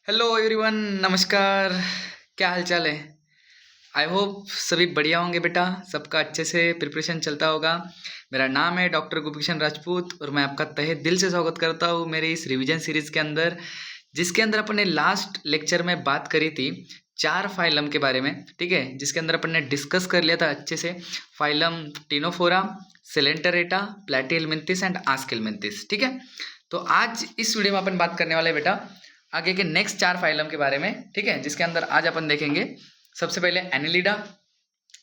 Hello everyone, नमस्कार। क्या हाल चाल है? आई होप सभी बढ़िया होंगे बेटा। सबका अच्छे से प्रिपरेशन चलता होगा। मेरा नाम है डॉक्टर गुरकिशन राजपूत और मैं आपका तहे दिल से स्वागत करता हूँ मेरे इस रिवीजन सीरीज के अंदर, जिसके अंदर अपन ने लास्ट लेक्चर में बात करी थी चार फाइलम के बारे में। ठीक है, जिसके अंदर अपन ने डिस्कस कर लिया था अच्छे से फाइलम टिनोफोरा, सेलेंटरेटा, प्लैटीहेलमिन्थिस एंड आस्केलमिन्थिस। ठीक है, तो आज इस वीडियो में अपन बात करने वाले हैं बेटा आगे के नेक्स्ट चार फाइलम के बारे में। ठीक है, जिसके अंदर आज अपन देखेंगे सबसे पहले एनिलिडा,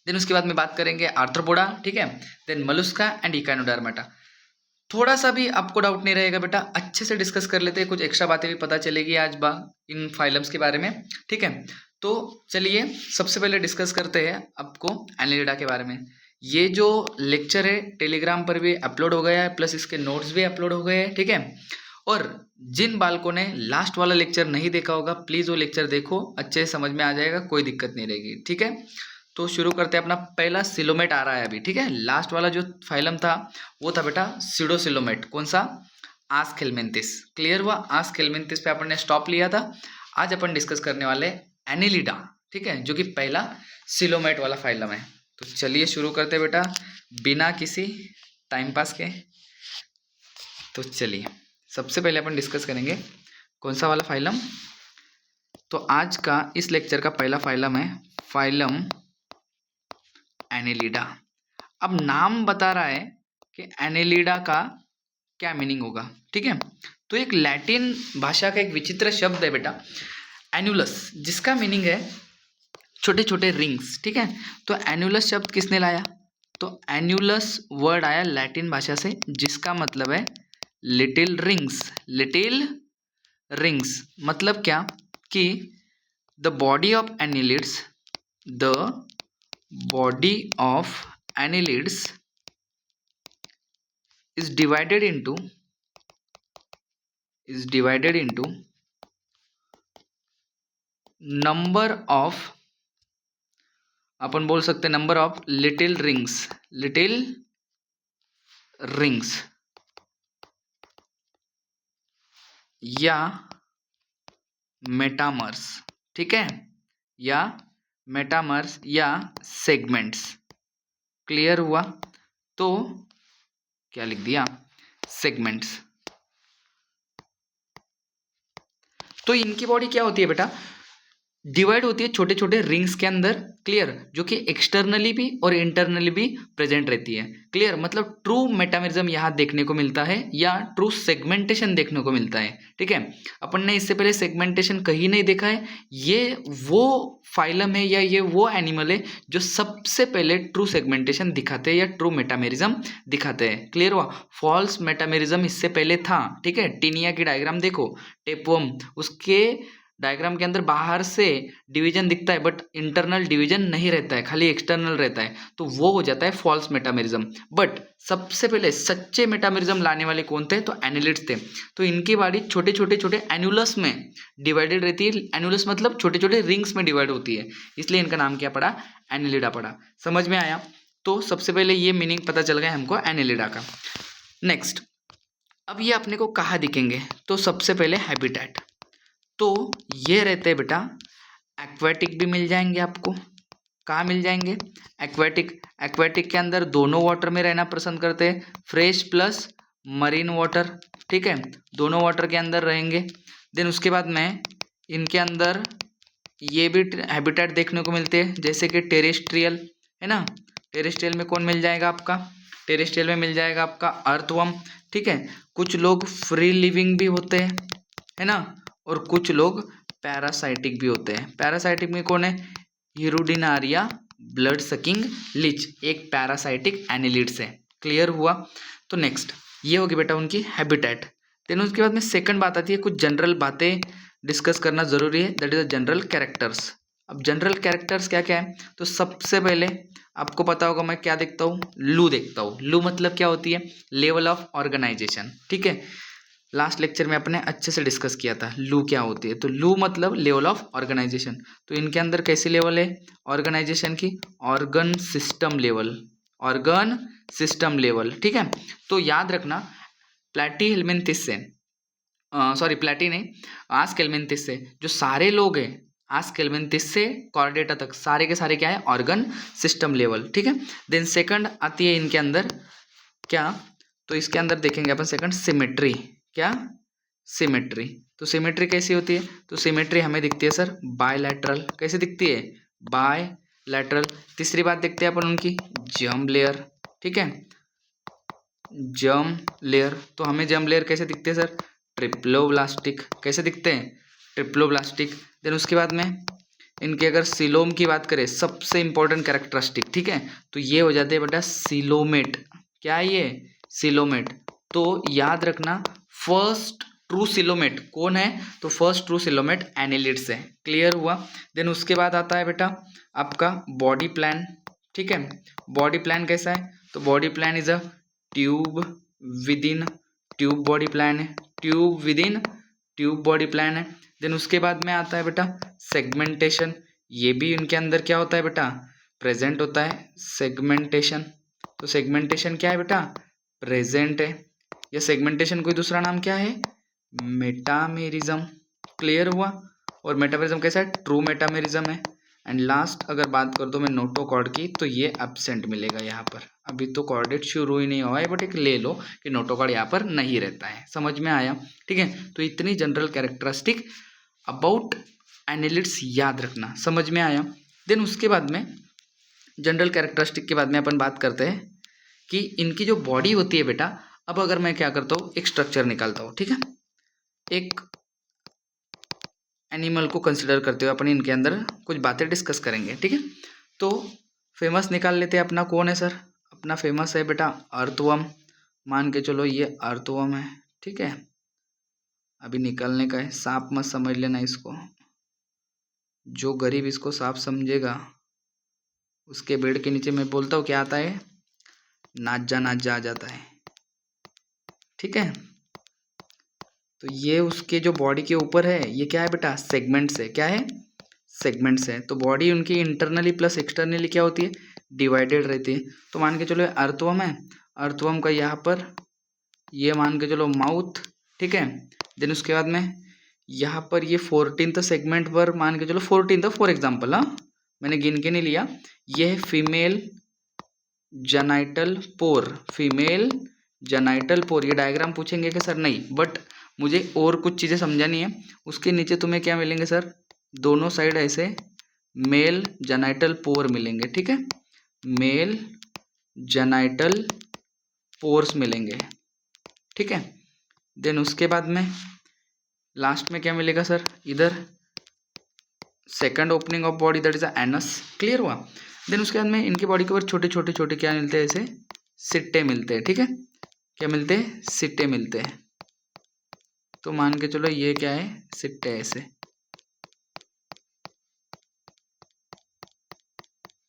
देन उसके बाद में बात करेंगे आर्थ्रोपोडा। ठीक है, देन मलुस्का एंड इकाइनोडर्माटा। थोड़ा सा भी आपको डाउट नहीं रहेगा बेटा, अच्छे से डिस्कस कर लेते हैं, कुछ एक्स्ट्रा बातें भी पता चलेगी आज इन फाइलम्स के बारे में। ठीक है, तो चलिए सबसे पहले डिस्कस करते हैं आपको एनिलिडा के बारे में। ये जो लेक्चर है टेलीग्राम पर भी अपलोड हो गया है, प्लस इसके नोट्स भी अपलोड हो गए हैं। ठीक है, और जिन बालकों ने लास्ट वाला लेक्चर नहीं देखा होगा प्लीज़ वो लेक्चर देखो, अच्छे से समझ में आ जाएगा, कोई दिक्कत नहीं रहेगी। ठीक है, तो शुरू करते हैं। अपना पहला सिलोमेट आ रहा है अभी। ठीक है, लास्ट वाला जो फाइलम था वो था बेटा सीडोसिलोमेट। कौन सा? आस्केलमेंथिस। क्लियर हुआ? आस्केलमेंथिस पे अपन ने स्टॉप लिया था। आज अपन डिस्कस करने वाले एनिलिडा। ठीक है, जो कि पहला सिलोमेट वाला फाइलम है। तो चलिए शुरू करते हैं बेटा बिना किसी टाइम पास के। तो चलिए सबसे पहले अपन डिस्कस करेंगे कौन सा वाला फाइलम। तो आज का इस लेक्चर का पहला फाइलम है फाइलम एनिलिडा। अब नाम बता रहा है कि एनिलिडा का क्या मीनिंग होगा। ठीक है, तो एक लैटिन भाषा का एक विचित्र शब्द है बेटा एनुलस, जिसका मीनिंग है छोटे छोटे रिंग्स। ठीक है, तो एनुलस शब्द किसने लाया? तो एन्यूलस वर्ड आया लैटिन भाषा से, जिसका मतलब है लिटिल रिंग्स। लिटिल रिंग्स मतलब क्या कि the body of annelids, the body of annelids is divided into number of, अपन बोल सकते हैं नंबर ऑफ लिटिल रिंग्स या मेटामर्स। ठीक है, या मेटामर्स या सेगमेंट्स। क्लियर हुआ? तो क्या लिख दिया? सेगमेंट्स। तो इनकी बॉडी क्या होती है बेटा? डिवाइड होती है छोटे छोटे रिंग्स के अंदर। क्लियर? जो कि एक्सटर्नली भी और इंटरनली भी प्रेजेंट रहती है। क्लियर? मतलब ट्रू मेटामेरिज्म यहाँ देखने को मिलता है या ट्रू सेगमेंटेशन देखने को मिलता है। ठीक है, अपन ने इससे पहले सेगमेंटेशन कहीं नहीं देखा है। ये वो फाइलम है या ये वो एनिमल है जो सबसे पहले ट्रू सेगमेंटेशन दिखाते हैं या ट्रू मेटामेरिज्म दिखाते हैं। क्लियर हुआ? फॉल्स मेटामेरिज्म इससे पहले था। ठीक है, टीनिया की डायग्राम देखो, टेपवर्म, उसके डायग्राम के अंदर बाहर से डिवीजन दिखता है बट इंटरनल डिवीजन नहीं रहता है, खाली एक्सटर्नल रहता है, तो वो हो जाता है फॉल्स मेटामेरिज्म। बट सबसे पहले सच्चे मेटामेरिज्म लाने वाले कौन थे? तो एनिलिड्स थे। तो इनकी बॉडी छोटे छोटे छोटे एनुलस में डिवाइडेड रहती है। एनुलस मतलब छोटे छोटे रिंग्स में डिवाइड होती है, इसलिए इनका नाम क्या पड़ा? एनिलिडा पड़ा। समझ में आया? तो सबसे पहले ये मीनिंग पता चल गया हमको एनिलिडा का। नेक्स्ट, अब ये अपने को कहाँ दिखेंगे? तो सबसे पहले हैबिटेट। तो ये रहते हैं बेटा एक्वेटिक भी मिल जाएंगे आपको। कहाँ मिल जाएंगे? एक्वेटिक। एक्वेटिक के अंदर दोनों वाटर में रहना पसंद करते हैं, फ्रेश प्लस मरीन वाटर। ठीक है, दोनों वाटर के अंदर रहेंगे। देन उसके बाद में इनके अंदर ये भी हैबिटेट देखने को मिलते हैं, जैसे कि टेरेस्ट्रियल है ना। टेरेस्ट्रियल में कौन मिल जाएगा आपका? टेरेस्ट्रियल में मिल जाएगा आपका अर्थवर्म। ठीक है, कुछ लोग फ्री लिविंग भी होते हैं, है ना, और कुछ लोग पैरासाइटिक भी होते हैं। पैरासाइटिक में कौन है? हिरुडिनारिया ब्लड सकिंग लीच, एक पैरासाइटिक एनिलिड्स है। क्लियर हुआ? तो नेक्स्ट ये होगी बेटा उनकी हैबिटेट। देन उसके बाद में सेकंड बात आती है, कुछ जनरल बातें डिस्कस करना जरूरी है, that is the general characters. अब जनरल कैरेक्टर्स क्या क्या है? तो सबसे पहले आपको पता होगा मैं क्या देखता हूँ? लू देखता हूँ। लू मतलब क्या होती है? Level of organisation. ठीक है, लास्ट लेक्चर में अपने अच्छे से डिस्कस किया था लू क्या होती है। तो लू मतलब लेवल ऑफ ऑर्गेनाइजेशन। तो इनके अंदर कैसी लेवल है ऑर्गेनाइजेशन की? Organ system level. Organ system level. ठीक है, तो याद रखना प्लैटीहेलमिन्थिस से सॉरी प्लेटिन है, आस्केल्मेंथिस से जो सारे लोग हैं, आस्केल्मेंथिस से कॉर्डेटा तक सारे के सारे क्या है, ऑर्गन सिस्टम लेवल, ठीक है। देन सेकंड आती है इनके अंदर क्या, तो इसके अंदर देखेंगे अपन सेकंड सिमेट्री, क्या सिमेट्री। तो सिमेट्री कैसी होती है, तो सिमेट्री हमें दिखती है सर बायलैटरल, कैसे दिखती है, बायलैटरल। तीसरी बात देखते हैं अपन उनकी जर्म लेयर, ठीक है, जर्म लेयर। तो हमें जर्म लेयर कैसे दिखते हैं सर, ट्रिप्लोब्लास्टिक, कैसे दिखते हैं, ट्रिप्लोब्लास्टिक। देन उसके बाद में इनके अगर सीलोम की बात करें, सबसे इंपॉर्टेंट कैरेक्टरिस्टिक, ठीक है, तो ये हो जाते हैं बेटा सीलोमेट, क्या है ये, सीलोमेट। तो याद रखना फर्स्ट ट्रू सिलोमेट कौन है, तो फर्स्ट ट्रू सिलोमेट एनिलिड्स है, क्लियर हुआ। देन उसके बाद आता है बेटा आपका बॉडी प्लान, ठीक है। बॉडी प्लान कैसा है, तो body plan is a tube within tube, body plan है, tube within tube body plan है। देन उसके बाद में आता है बेटा सेगमेंटेशन, ये भी इनके अंदर क्या होता है बेटा, प्रेजेंट होता है सेगमेंटेशन। तो सेगमेंटेशन क्या है बेटा, प्रेजेंट है। या सेगमेंटेशन कोई दूसरा नाम क्या है, मेटामेरिज्म, क्लियर हुआ। और मेटामेरिज्म कैसा है, ट्रू मेटामेरिज्म है। एंड लास्ट अगर बात कर दो मैं नोटोकॉर्ड की, तो ये एब्सेंट मिलेगा यहाँ पर, अभी तो कॉर्डेट शुरू ही नहीं हुआ है, बट एक ले लो कि नोटोकॉर्ड यहाँ पर नहीं रहता है, समझ में आया, ठीक है। तो इतनी जनरल कैरेक्टरिस्टिक अबाउट एनिलिड्स याद रखना, समझ में आया। देन उसके बाद में जनरल कैरेक्टरिस्टिक के बाद में अपन बात करते हैं कि इनकी जो बॉडी होती है बेटा, अब अगर मैं क्या करता हूँ एक स्ट्रक्चर निकालता हूँ, ठीक है, एक एनिमल को कंसिडर करते हुए अपन इनके अंदर कुछ बातें डिस्कस करेंगे, ठीक है। तो फेमस निकाल लेते हैं अपना, कौन है सर, अपना फेमस है बेटा अर्थवर्म, मान के चलो ये अर्थवर्म है, ठीक है। अभी निकलने का है, सांप मत समझ लेना इसको, जो गरीब इसको सांप समझेगा उसके बेड के नीचे मैं बोलता हूँ क्या आता है, नाच जा आ जाता है, ठीक है। तो ये उसके जो बॉडी के ऊपर है, ये क्या है बेटा, सेगमेंट्स है, क्या है, सेगमेंट्स है। तो बॉडी उनकी इंटरनली प्लस एक्सटर्नली क्या होती है, डिवाइडेड रहती है। तो मान के चलो अर्थवर्म है, अर्थवर्म का यहाँ पर ये मान के चलो माउथ, ठीक है। देन उसके बाद में यहाँ पर ये 14th सेगमेंट पर मान के चलो 14th फॉर एग्जाम्पल, हाँ मैंने गिन के नहीं लिया, ये है फीमेल जेनाइटल पोर, फीमेल जेनाइटल पोर। ये डायग्राम पूछेंगे कि सर नहीं, बट मुझे और कुछ चीज़ें समझानी है। उसके नीचे तुम्हें क्या मिलेंगे सर, दोनों साइड ऐसे मेल जेनाइटल पोर मिलेंगे, ठीक है, मेल जेनाइटल पोर्स मिलेंगे, ठीक है। देन उसके बाद में लास्ट में क्या मिलेगा सर, इधर second opening of body that is anus, clear हुआ। देन उसके बाद में इनकी बॉडी के ऊपर छोटे छोटे छोटे क्या मिलते हैं, ऐसे सिट्टे मिलते हैं, ठीक है, क्या मिलते हैं, सिट्टे मिलते हैं। तो मान के चलो ये क्या है, सिट्टे, ऐसे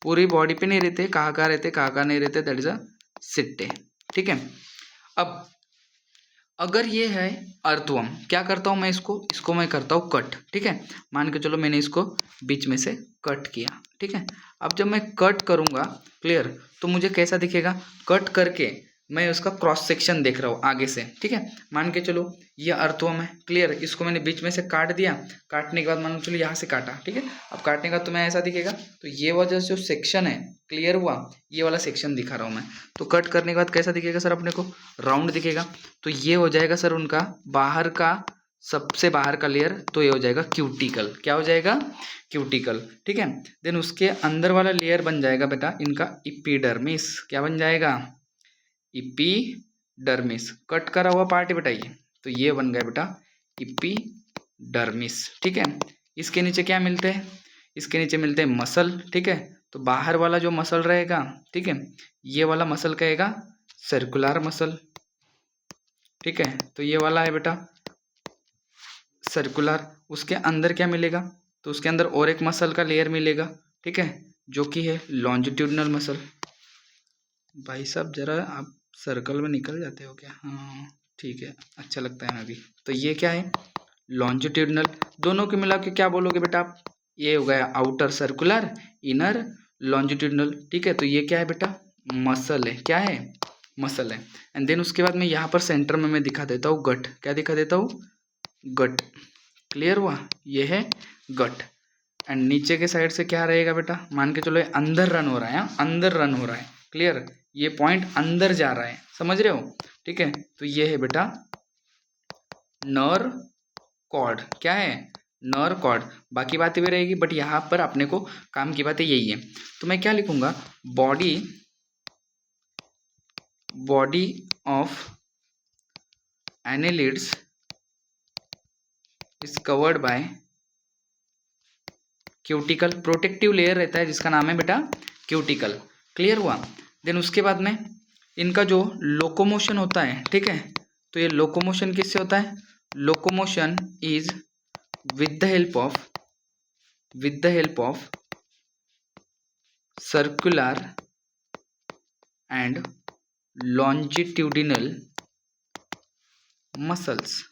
पूरी बॉडी पे नहीं रहते, कहाँ रहते, कहाँ नहीं रहते, दैट इज अ सिट्टे, ठीक है। अब अगर ये है अर्थवर्म, क्या करता हूँ मैं इसको मैं करता हूँ कट, ठीक है। मान के चलो मैंने इसको बीच में से कट किया, ठीक है। अब जब मैं कट करूँगा, क्लियर, तो मुझे कैसा दिखेगा, कट करके मैं उसका क्रॉस सेक्शन देख रहा हूँ आगे से, ठीक है। मान के चलो ये अर्थवर्म है, क्लियर, इसको मैंने बीच में से काट दिया, काटने के बाद मान के चलो यहाँ से काटा, ठीक है। अब काटने का तुम्हें ऐसा दिखेगा, तो ये वाला जो सेक्शन है, क्लियर हुआ, ये वाला सेक्शन दिखा रहा हूँ मैं। तो कट करने के बाद कैसा दिखेगा सर, अपने को राउंड दिखेगा। तो ये हो जाएगा सर उनका बाहर का, सबसे बाहर का लेयर, तो ये हो जाएगा क्यूटिकल, क्या हो जाएगा, क्यूटिकल, ठीक है। देन उसके अंदर वाला लेयर बन जाएगा बेटा इनका इपीडर्मिस, क्या बन जाएगा, इपीडर्मिस, कट करा हुआ पार्ट है बेटा ये, तो ये बन गया बेटा इपीडर्मिस, ठीक है। इसके नीचे क्या मिलते हैं, इसके नीचे मिलते हैं मसल, ठीक है। तो बाहर वाला जो मसल रहेगा, ठीक है, ये वाला मसल कहेगा सर्कुलर मसल, ठीक है। तो ये वाला है बेटा सर्कुलर। उसके अंदर क्या मिलेगा, तो उसके अंदर और एक मसल का लेयर मिलेगा, ठीक है, जो कि है लॉन्जिट्यूडनल मसल। भाई साहब जरा आप सर्कल में निकल जाते हो क्या, हाँ ठीक है, अच्छा लगता है अभी। तो ये क्या है, लॉन्जिट्यूडनल। दोनों के मिला के क्या बोलोगे बेटा आप, ये हो गया आउटर सर्कुलर, इनर लॉन्जिट्यूडनल, ठीक है। तो ये क्या है बेटा, मसल है, क्या है, मसल है। एंड देन उसके बाद में यहाँ पर सेंटर में मैं दिखा देता हूँ गट, क्या दिखा देता हूँ, गट। क्लियर हुआ, ये है गट। एंड नीचे के साइड से क्या रहेगा बेटा, मान के चलो ये अंदर रन हो रहा है, अंदर रन हो रहा है। क्लियर, ये पॉइंट अंदर जा रहा है, समझ रहे हो? ठीक है, तो ये है बेटा नर कॉर्ड। क्या है? नर कॉर्ड। बाकी बातें भी रहेगी, बट यहाँ पर अपने को काम की बातें यही है। तो मैं क्या लिखूंगा, body of annelids is covered by cuticle. Protective layer रहता है जिसका नाम है बेटा क्यूटिकल। क्लियर हुआ? देन उसके बाद में इनका जो लोकोमोशन होता है, ठीक है, तो ये लोकोमोशन किससे होता है? Locomotion is with the help of circular and longitudinal muscles.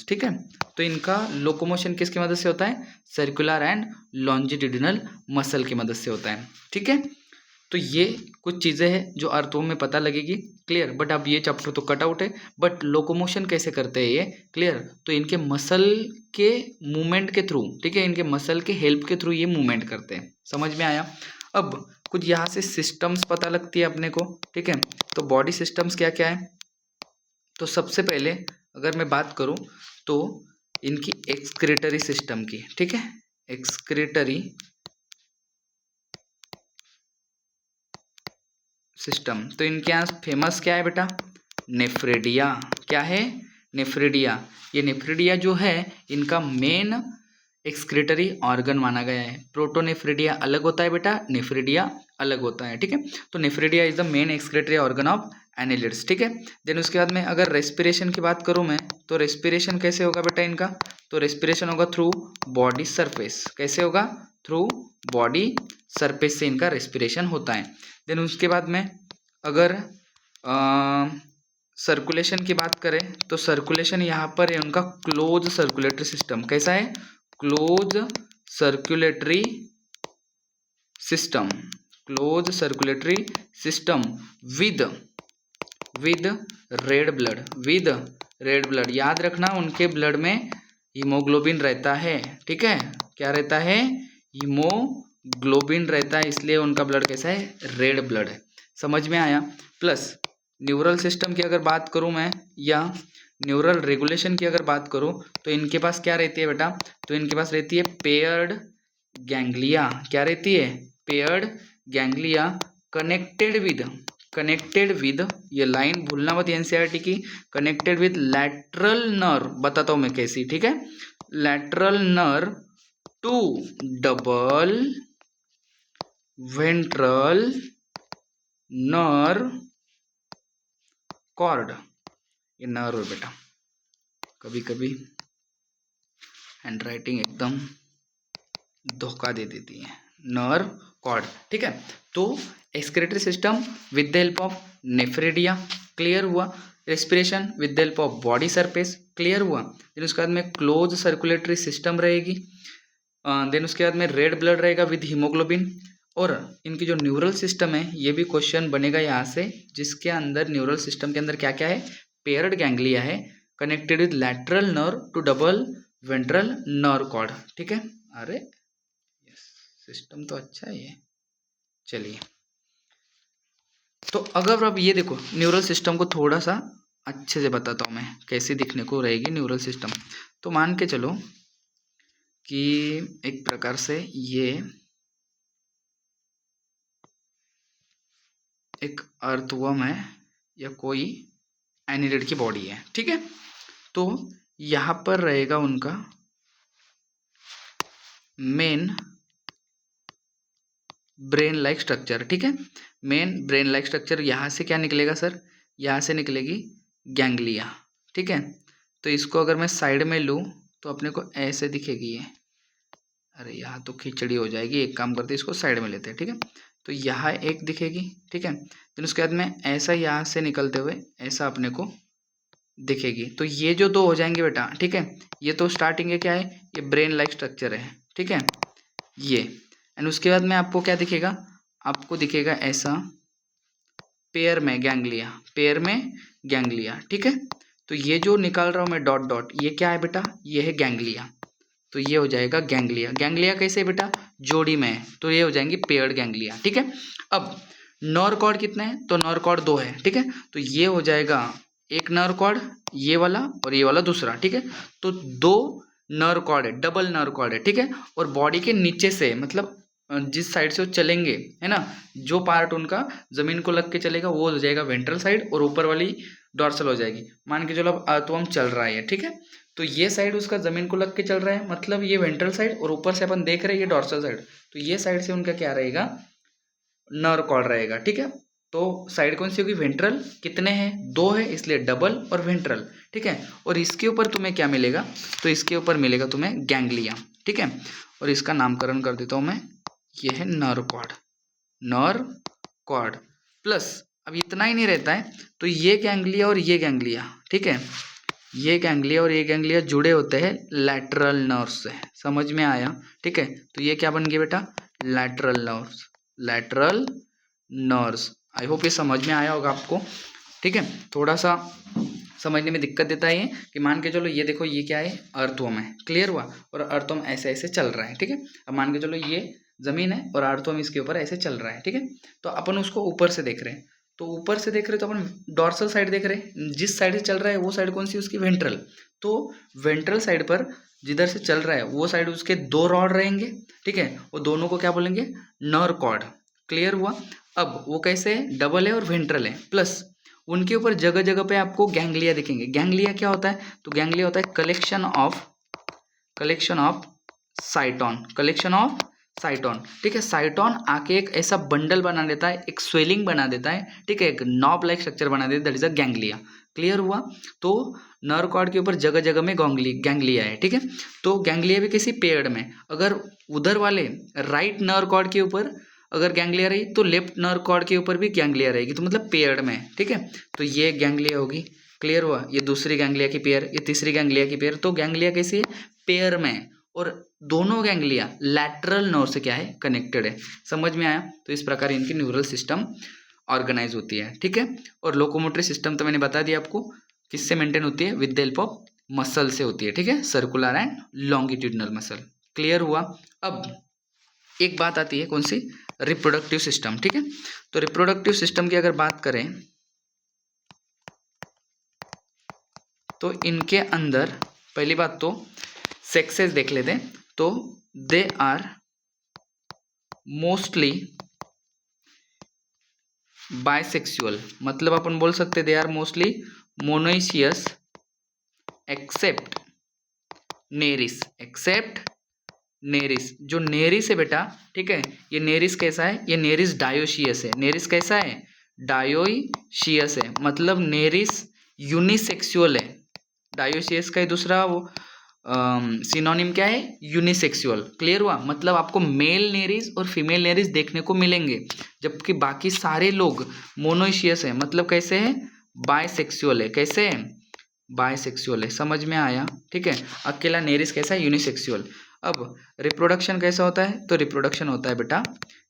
ठीक है, तो इनका लोकोमोशन किसकी मदद से होता है? सर्कुलर एंड लॉन्जिट्यूडिनल मसल की मदद से होता है। ठीक है, तो ये कुछ चीज़ें हैं जो अर्थों में पता लगेगी। क्लियर, बट अब ये चैप्टर तो कट आउट है, बट लोकोमोशन कैसे करते हैं ये क्लियर, तो इनके मसल के मूवमेंट के थ्रू, ठीक है, इनके मसल के हेल्प के थ्रू ये मूवमेंट करते हैं। समझ में आया? अब कुछ यहाँ से सिस्टम्स पता लगती है अपने को। ठीक है, तो बॉडी सिस्टम्स क्या क्या है, तो सबसे पहले अगर मैं बात करूं तो इनकी एक्सक्रीटरी सिस्टम की, ठीक है, एक्सक्रीटरी सिस्टम, तो इनके यहाँ फेमस क्या है बेटा? नेफ्रेडिया। क्या है? नेफ्रेडिया। ये नेफ्रेडिया जो है इनका मेन एक्सक्रीटरी ऑर्गन माना गया है। प्रोटोनेफ्रिडिया अलग होता है बेटा, नेफ्रिडिया अलग होता है। ठीक है, तो nephridia is the main excretory organ of annelids. ठीक है, देन उसके बाद में अगर रेस्पिरेशन की बात करूं मैं, तो रेस्पिरेशन कैसे होगा बेटा इनका? तो रेस्पिरेशन होगा थ्रू बॉडी सरफेस। कैसे होगा? थ्रू बॉडी सरफेस से इनका रेस्पिरेशन होता है। देन उसके बाद में अगर सर्कुलेशन की बात करें तो सर्कुलेशन यहाँ पर है उनका क्लोज सर्कुलेटरी सिस्टम। कैसा है? Close circulatory system, close circulatory system with red blood. याद रखना उनके ब्लड में हीमोग्लोबिन रहता है। ठीक है, क्या रहता है? हीमोग्लोबिन रहता है, इसलिए उनका ब्लड कैसा है? रेड ब्लड है। समझ में आया? प्लस न्यूरल सिस्टम की अगर बात करूं मैं, या न्यूरल रेगुलेशन की अगर बात करूं, तो इनके पास क्या रहती है बेटा? तो इनके पास रहती है पेयर्ड गैंग्लिया। क्या रहती है? पेयर्ड गैंग्लिया कनेक्टेड विद, ये लाइन भूलना मत एनसीईआरटी की, कनेक्टेड विद लैटरल नर्व। बताता हूं मैं कैसी। ठीक है, lateral nerve to double ventral nerve cord. ये नर्व है बेटा, कभी कभी हैंडराइटिंग एकदम धोखा दे देती है। Nerve cord. ठीक है, तो excretory system with the help of nephridia. Clear हुआ? Respiration with the help of body surface. Clear हुआ? देन उसके बाद में क्लोज सर्कुलेटरी सिस्टम रहेगी। देन उसके बाद में रेड ब्लड रहेगा विद हीमोग्लोबिन। और इनकी जो न्यूरल सिस्टम है, ये भी क्वेश्चन बनेगा यहाँ से, जिसके अंदर न्यूरल सिस्टम के अंदर क्या क्या है? पेयर्ड गैंग्लिया है, connected with lateral nerve to double ventral nerve cord. ठीक है, अरे सिस्टम तो अच्छा है ये। चलिए, तो अगर अब ये देखो न्यूरल सिस्टम को थोड़ा सा अच्छे से बताता हूँ मैं, कैसी दिखने को रहेगी न्यूरल सिस्टम। तो मान के चलो कि एक प्रकार से ये एक अर्थवर्म है या कोई एनिलिड की बॉडी है। ठीक है, तो यहाँ पर रहेगा उनका मेन ब्रेन लाइक स्ट्रक्चर। ठीक है, मेन ब्रेन लाइक स्ट्रक्चर। यहाँ से क्या निकलेगा सर? यहाँ से निकलेगी गैंग्लिया। ठीक है, तो इसको अगर मैं साइड में लूँ तो अपने को ऐसे दिखेगी ये। अरे यहाँ तो खिचड़ी हो जाएगी, एक काम करते हैं इसको साइड में लेते हैं। ठीक है, तो यहाँ एक दिखेगी। ठीक है, फिर उसके बाद में ऐसा यहाँ से निकलते हुए ऐसा अपने को दिखेगी। तो ये जो दो हो जाएंगे बेटा। ठीक है, ये तो स्टार्टिंग है, क्या है? ये ब्रेन लाइक स्ट्रक्चर है। ठीक है, ये एंड उसके बाद में आपको क्या दिखेगा? आपको दिखेगा ऐसा पेयर में गैंग्लिया। ठीक है, तो ये जो निकाल रहा हूँ मैं डॉट डॉट, ये क्या है बेटा, ये है गैंग्लिया। तो ये हो जाएगा गैंग्लिया। गैंग्लिया कैसे बेटा, जोड़ी में है, तो ये हो जाएंगी पेयर्ड गैंग्लिया। ठीक है, अब नर्व कॉर्ड कितने हैं, तो नर्व कॉर्ड 2 है। ठीक है, तो ये हो जाएगा एक नर्व कॉर्ड, ये वाला और ये वाला दूसरा। ठीक है, तो 2 नर्व कॉर्ड है, डबल नर्व कॉर्ड है। ठीक है, और बॉडी के नीचे से, मतलब जिस साइड से वो चलेंगे, है ना, जो पार्ट उनका जमीन को लग के चलेगा वो हो जाएगा वेंट्रल साइड, और ऊपर वाली डॉर्सल हो जाएगी। मान के चलो अब अर्थवर्म चल रहा है, ठीक है, तो ये साइड उसका जमीन को लग के चल रहा है, मतलब ये वेंट्रल साइड, और ऊपर से अपन देख रहे हैं ये डॉर्सल साइड, तो ये साइड से उनका क्या रहेगा, नर्व कॉर्ड रहेगा। ठीक है, तो साइड कौन सी होगी, वेंट्रल। कितने हैं, 2 है, इसलिए डबल और वेंट्रल। ठीक है, और इसके ऊपर तुम्हें क्या मिलेगा, तो इसके ऊपर मिलेगा तुम्हें गैंग्लिया। ठीक है, और इसका नामकरण कर देता हूँ मैं, ये है nerve cord, nerve cord plus, अब इतना ही नहीं रहता है, तो ये गैंग्लिया और ये गैंग्लिया, ठीक है, ये गैंग्लिया और ये गैंग्लिया जुड़े होते हैं लैटरल नर्व्स से। समझ में आया। ठीक है, तो ये क्या बन गया बेटा, lateral nerves, lateral nerves. I hope ये समझ में आया होगा आपको। ठीक है, थोड़ा सा समझने में दिक्कत देता है ये, कि मान के चलो ये देखो, ये क्या है, अर्थवर्म है, क्लियर हुआ, और अर्थवर्म ऐसे ऐसे चल रहा है। ठीक है, अब मान के चलो ये जमीन है और अर्थवर्म इसके ऊपर ऐसे चल रहा है। ठीक है, तो अपन उसको ऊपर से देख रहे हैं, तो ऊपर से देख रहे तो अपन डॉर्सल साइड देख रहे हैं, जिस साइड से चल रहा है वो साइड कौन सी, उसकी वेंट्रल। तो वेंट्रल साइड पर जिधर से चल रहा है वो साइड उसके 2 रॉड रहेंगे। ठीक है, वो दोनों को क्या बोलेंगे, नर्व कॉर्ड। क्लियर हुआ। अब वो कैसे है, डबल है और वेंट्रल है, प्लस उनके ऊपर जगह जगह पे आपको गैंग्लिया दिखेंगे। गैंग्लिया क्या होता है, तो गैंग्लिया होता है कलेक्शन ऑफ साइटोन, कलेक्शन ऑफ साइटोन। ठीक है, साइटोन आके एक ऐसा बंडल बना देता है, एक स्वेलिंग बना देता है। ठीक है, एक नॉब लाइक स्ट्रक्चर बना देता है, that is a ganglia. Clear हुआ। तो नर्व कॉर्ड के ऊपर जगह जगह में गैंग्लिया है। ठीक है, तो गैंग्लिया भी किसी पेयर्ड में, अगर उधर वाले राइट नर्व कॉर्ड के ऊपर अगर गैंग्लिया रही, तो लेफ्ट नर्व कॉर्ड के ऊपर भी गैंग्लिया रहेगी, तो मतलब पेयर्ड में। ठीक है, तो ये गैंग्लिया होगी। क्लियर हुआ। ये दूसरी गैंग्लिया की पेयर, ये तीसरी गैंग्लिया की पेयर। तो गैंग्लिया कैसी है, पेयर में, और दोनों गैंग्लिया लैटरल नर्व से क्या है, कनेक्टेड है। समझ में आया। तो इस प्रकार इनकी न्यूरल सिस्टम ऑर्गेनाइज होती है। ठीक है, और लोकोमोटरी सिस्टम तो मैंने बता दिया आपको, किससे मेंटेन होती है, with the help of muscle से होती है। ठीक है, circular and longitudinal muscle. Clear हुआ। अब एक बात आती है, कौन सी, रिप्रोडक्टिव सिस्टम। ठीक है, तो रिप्रोडक्टिव सिस्टम की अगर बात करें, तो इनके अंदर पहली बात तो सेक्सेस देख लेते हैं। तो दे आर मोस्टली बाइसेक्सुअल, मतलब अपन बोल सकते they are mostly monoecious except Nereis, except Nereis. जो नेरिस है बेटा, ठीक है, ये नेरिस कैसा है, ये नेरिस डायोशियस है। नेरिस कैसा है, डायोशियस है, मतलब नेरिस यूनिसेक्सुअल है। डायोशियस का ही दूसरा वो सिनोनिम क्या है, यूनिसेक्सुअल। क्लियर हुआ। मतलब आपको मेल नेरिस और फीमेल नेरिस देखने को मिलेंगे, जबकि बाकी सारे लोग मोनोइशियस है, मतलब कैसे है, बायसेक्सुअल है। कैसे है, बायसेक्सुअल है। समझ में आया। ठीक है, अकेला नेरिस कैसा है, यूनिसेक्सुअल। अब रिप्रोडक्शन कैसा होता है, तो रिप्रोडक्शन होता है बेटा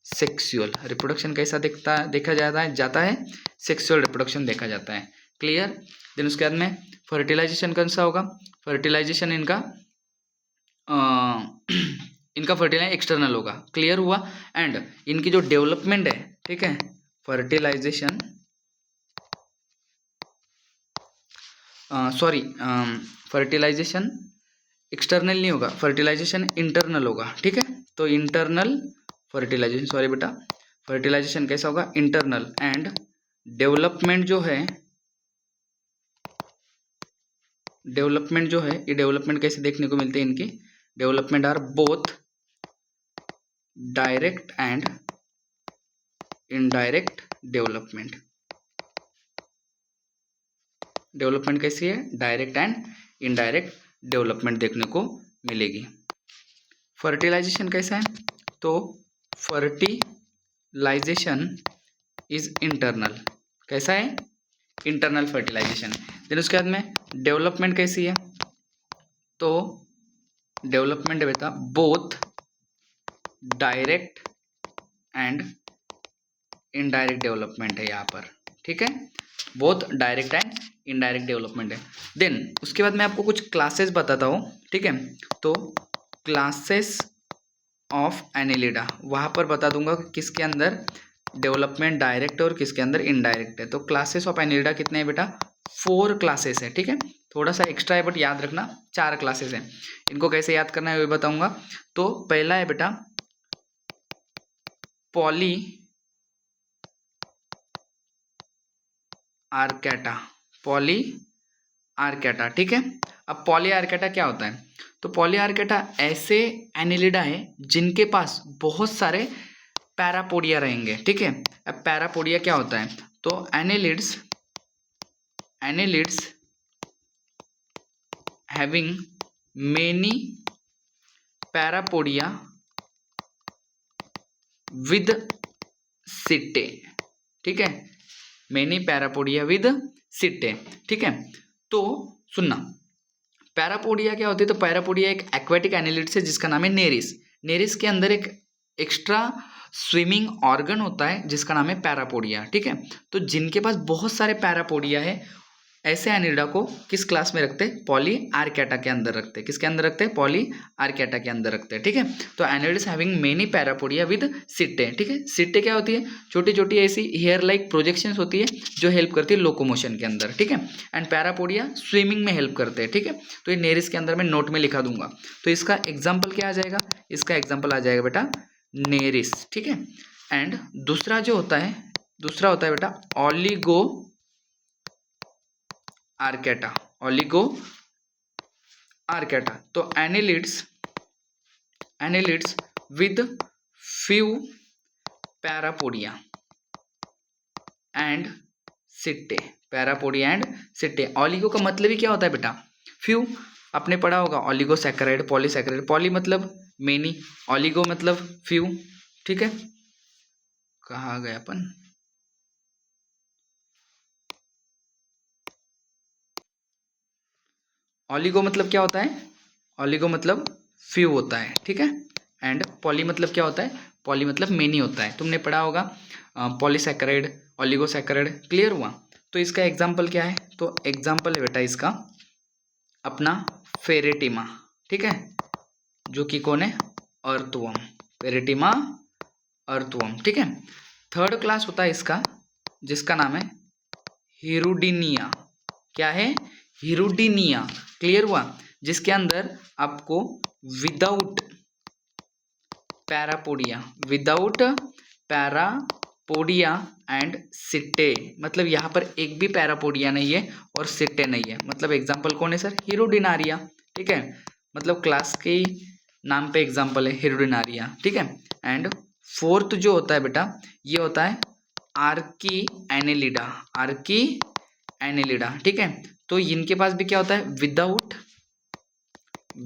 सेक्सुअल। रिप्रोडक्शन कैसा देखा जाता है सेक्सुअल रिप्रोडक्शन देखा जाता है। क्लियर। देन उसके बाद में फर्टिलाइजेशन कौन सा होगा, फर्टिलाइजेशन इनका इनका फर्टिलाइजेशन एक्सटर्नल होगा। क्लियर हुआ। एंड इनकी जो डेवलपमेंट है, ठीक है, फर्टिलाइजेशन फर्टिलाइजेशन एक्सटर्नल नहीं होगा, फर्टिलाइजेशन इंटरनल होगा। ठीक है, तो इंटरनल फर्टिलाइजेशन, सॉरी बेटा, फर्टिलाइजेशन कैसा होगा, इंटरनल। एंड डेवलपमेंट जो है, ये डेवलपमेंट कैसे देखने को मिलते हैं, इनकी development are both direct and indirect development. Development कैसी है, डायरेक्ट एंड इनडायरेक्ट डेवलपमेंट देखने को मिलेगी। फर्टिलाइजेशन कैसा है, तो फर्टिलाइजेशन इज इंटरनल। कैसा है, इंटरनल फर्टिलाइजेशन। देन उसके बाद में डेवलपमेंट कैसी है, तो डेवलपमेंट है बेटा both direct and indirect development है यहाँ पर। ठीक है, both direct and indirect development है। देन उसके बाद मैं आपको कुछ क्लासेस बताता हूँ, ठीक है। तो क्लासेस ऑफ एनिलिडा वहाँ पर बता दूंगा कि किसके अंदर डेवलपमेंट डायरेक्ट है और किसके अंदर इनडायरेक्ट है। तो क्लासेस ऑफ एनिलिडा कितने हैं बेटा? 4 क्लासेस है, ठीक है। थोड़ा सा एक्स्ट्रा है बट याद रखना 4 क्लासेस हैं। इनको कैसे याद करना है वो बताऊंगा। तो पहला है बेटा पॉली आर्केटा, पॉली आर्केटा, ठीक है। अब पॉली आर्केटा क्या होता है? तो पॉली आर्केटा ऐसे एनिलिडा है जिनके पास बहुत सारे पैरापोडिया रहेंगे, ठीक है। अब पैरापोडिया क्या होता है? तो annelids having many parapodia with setae, ठीक है, मेनी पैरापोडिया विद सिट्टे, ठीक है। तो सुनना, पैरापोडिया क्या होती है? तो पैरापोडिया एक एक्वेटिक एनिलिड्स है जिसका नाम है नेरिस। नेरिस के अंदर एक एक्स्ट्रा स्विमिंग ऑर्गन होता है जिसका नाम है पैरापोडिया, ठीक है। तो जिनके पास बहुत सारे पैरापोडिया है ऐसे एनिलिडा को किस क्लास में रखते हैं? पॉली आर्केटा के अंदर रखते हैं। किसके अंदर रखते हैं? पॉली आर्केटा के अंदर रखते हैं, ठीक है। तो annelids having many parapodia with setae, ठीक है। सिट्टे क्या होती है? छोटी छोटी ऐसी हेयर लाइक प्रोजेक्शंस होती है जो हेल्प करती है लोकोमोशन के अंदर, ठीक है। एंड पैरापोडिया स्विमिंग में हेल्प करते हैं, ठीक है। तो ये नेरिस के अंदर मैं नोट में लिखा दूंगा। तो इसका एग्जाम्पल क्या आ जाएगा? इसका एग्जाम्पल आ जाएगा बेटा नेरिस, ठीक है। एंड दूसरा होता है बेटा ऑलिगो आर्केटा, ऑलिगो आर्केटा। तो annelids with few parapodia and setae, parapodia and setae. Oligo का मतलब ही क्या होता है बेटा? फ्यू। आपने पढ़ा होगा ऑलिगोसैकेराइड, पॉलीसैकेराइड। पॉली मतलब मेनी, ऑलिगो मतलब फ्यू, ठीक है। कहाँ गए अपन? ऑलिगो मतलब क्या होता है? ऑलिगो मतलब फ्यू होता है, ठीक है। एंड पॉली मतलब क्या होता है? पॉली मतलब मेनी होता है। तुमने पढ़ा होगा पॉलीसैकेराइड, ऑलिगोसैकेराइड, क्लियर हुआ? तो इसका एग्जाम्पल क्या है? तो एग्जाम्पल है बेटा इसका अपना फेरेटिमा, ठीक है, जो कि कौन है? अर्थवर्म, फेरेटिमा अर्थवर्म, ठीक है। थर्ड क्लास होता है इसका जिसका नाम है हिरुडिनिया। क्या है? हिरुडिनिया, क्लियर हुआ? जिसके अंदर आपको विदाउट पैरापोडिया एंड सिट्टे, मतलब यहाँ पर एक भी पैरापोडिया नहीं है और सिट्टे नहीं है। मतलब एग्जाम्पल कौन है सर? हिरुडिनारिया, ठीक है। मतलब क्लास के नाम पे एग्जाम्पल है हिरुडिनारिया, ठीक है। एंड फोर्थ जो होता है बेटा ये होता है आर्की एनिलिडा, ठीक है। तो इनके पास भी क्या होता है?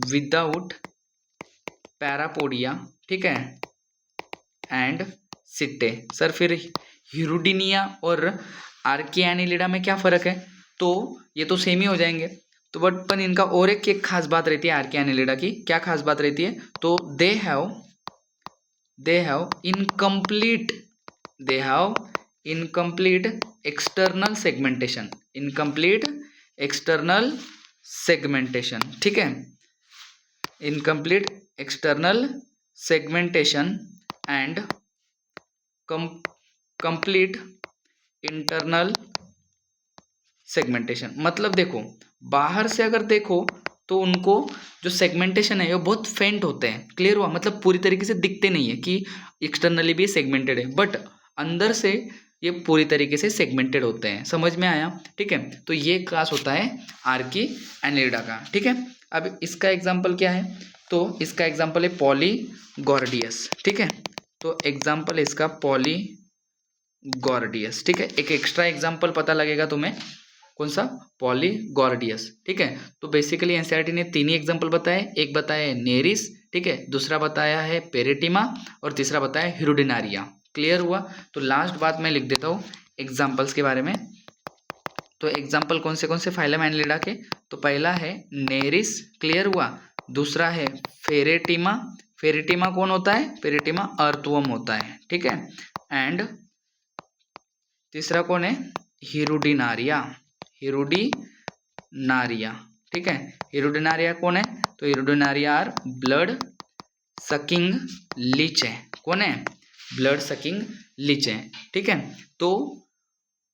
विदाउट पैरापोडिया, ठीक है, एंड सिट्टे। सर फिर हिरुडिनिया और आर्की एनिलिडा में क्या फ़र्क है? तो ये तो सेम ही हो जाएंगे। तो बट पर इनका और एक खास बात रहती है आर्की एनिलिडा की। क्या खास बात रहती है? तो they have incomplete external segmentation, ठीक है। Incomplete external segmentation and complete internal segmentation. मतलब देखो, बाहर से अगर देखो तो उनको जो सेगमेंटेशन है वो बहुत फेंट होते हैं, क्लियर हुआ? मतलब पूरी तरीके से दिखते नहीं है कि एक्सटर्नली भी सेगमेंटेड है, बट अंदर से ये पूरी तरीके से सेगमेंटेड होते हैं। समझ में आया? ठीक है। तो ये क्लास होता है आर्की एनिलिडा का, ठीक है। अब इसका एग्जाम्पल क्या है? तो इसका एग्जाम्पल है पॉलीगॉर्डियस, ठीक है। तो एग्जाम्पल इसका पॉलीगॉर्डियस, ठीक है। एक एक्स्ट्रा एग्जाम्पल पता लगेगा तुम्हें, कौन सा? पॉलीगॉर्डियस, ठीक है। तो बेसिकली एनसीईआरटी ने 3 ही एग्जाम्पल बताए। एक बताया नेरिस, ठीक है, दूसरा बताया है पेरेटिमा और तीसरा बताया हिरुडिनारिया। क्लियर हुआ? तो लास्ट बात मैं लिख देता हूँ एग्जाम्पल्स के बारे में। तो एग्जाम्पल कौन से फाइलम एनिलिडा के? तो पहला है नेरिस, क्लियर हुआ? दूसरा है फेरेटिमा। फेरेटिमा कौन होता है? फेरेटिमा अर्थवर्म होता है, ठीक है। एंड तीसरा कौन है? हिरुडिनारिया, हिरुडिनारिया, ठीक है। हिरुडिनारिया कौन है? तो हिरुडिनारिया आर ब्लड सकिंग लीच है। कौन है? ब्लड सकिंग लीच है, ठीक है। तो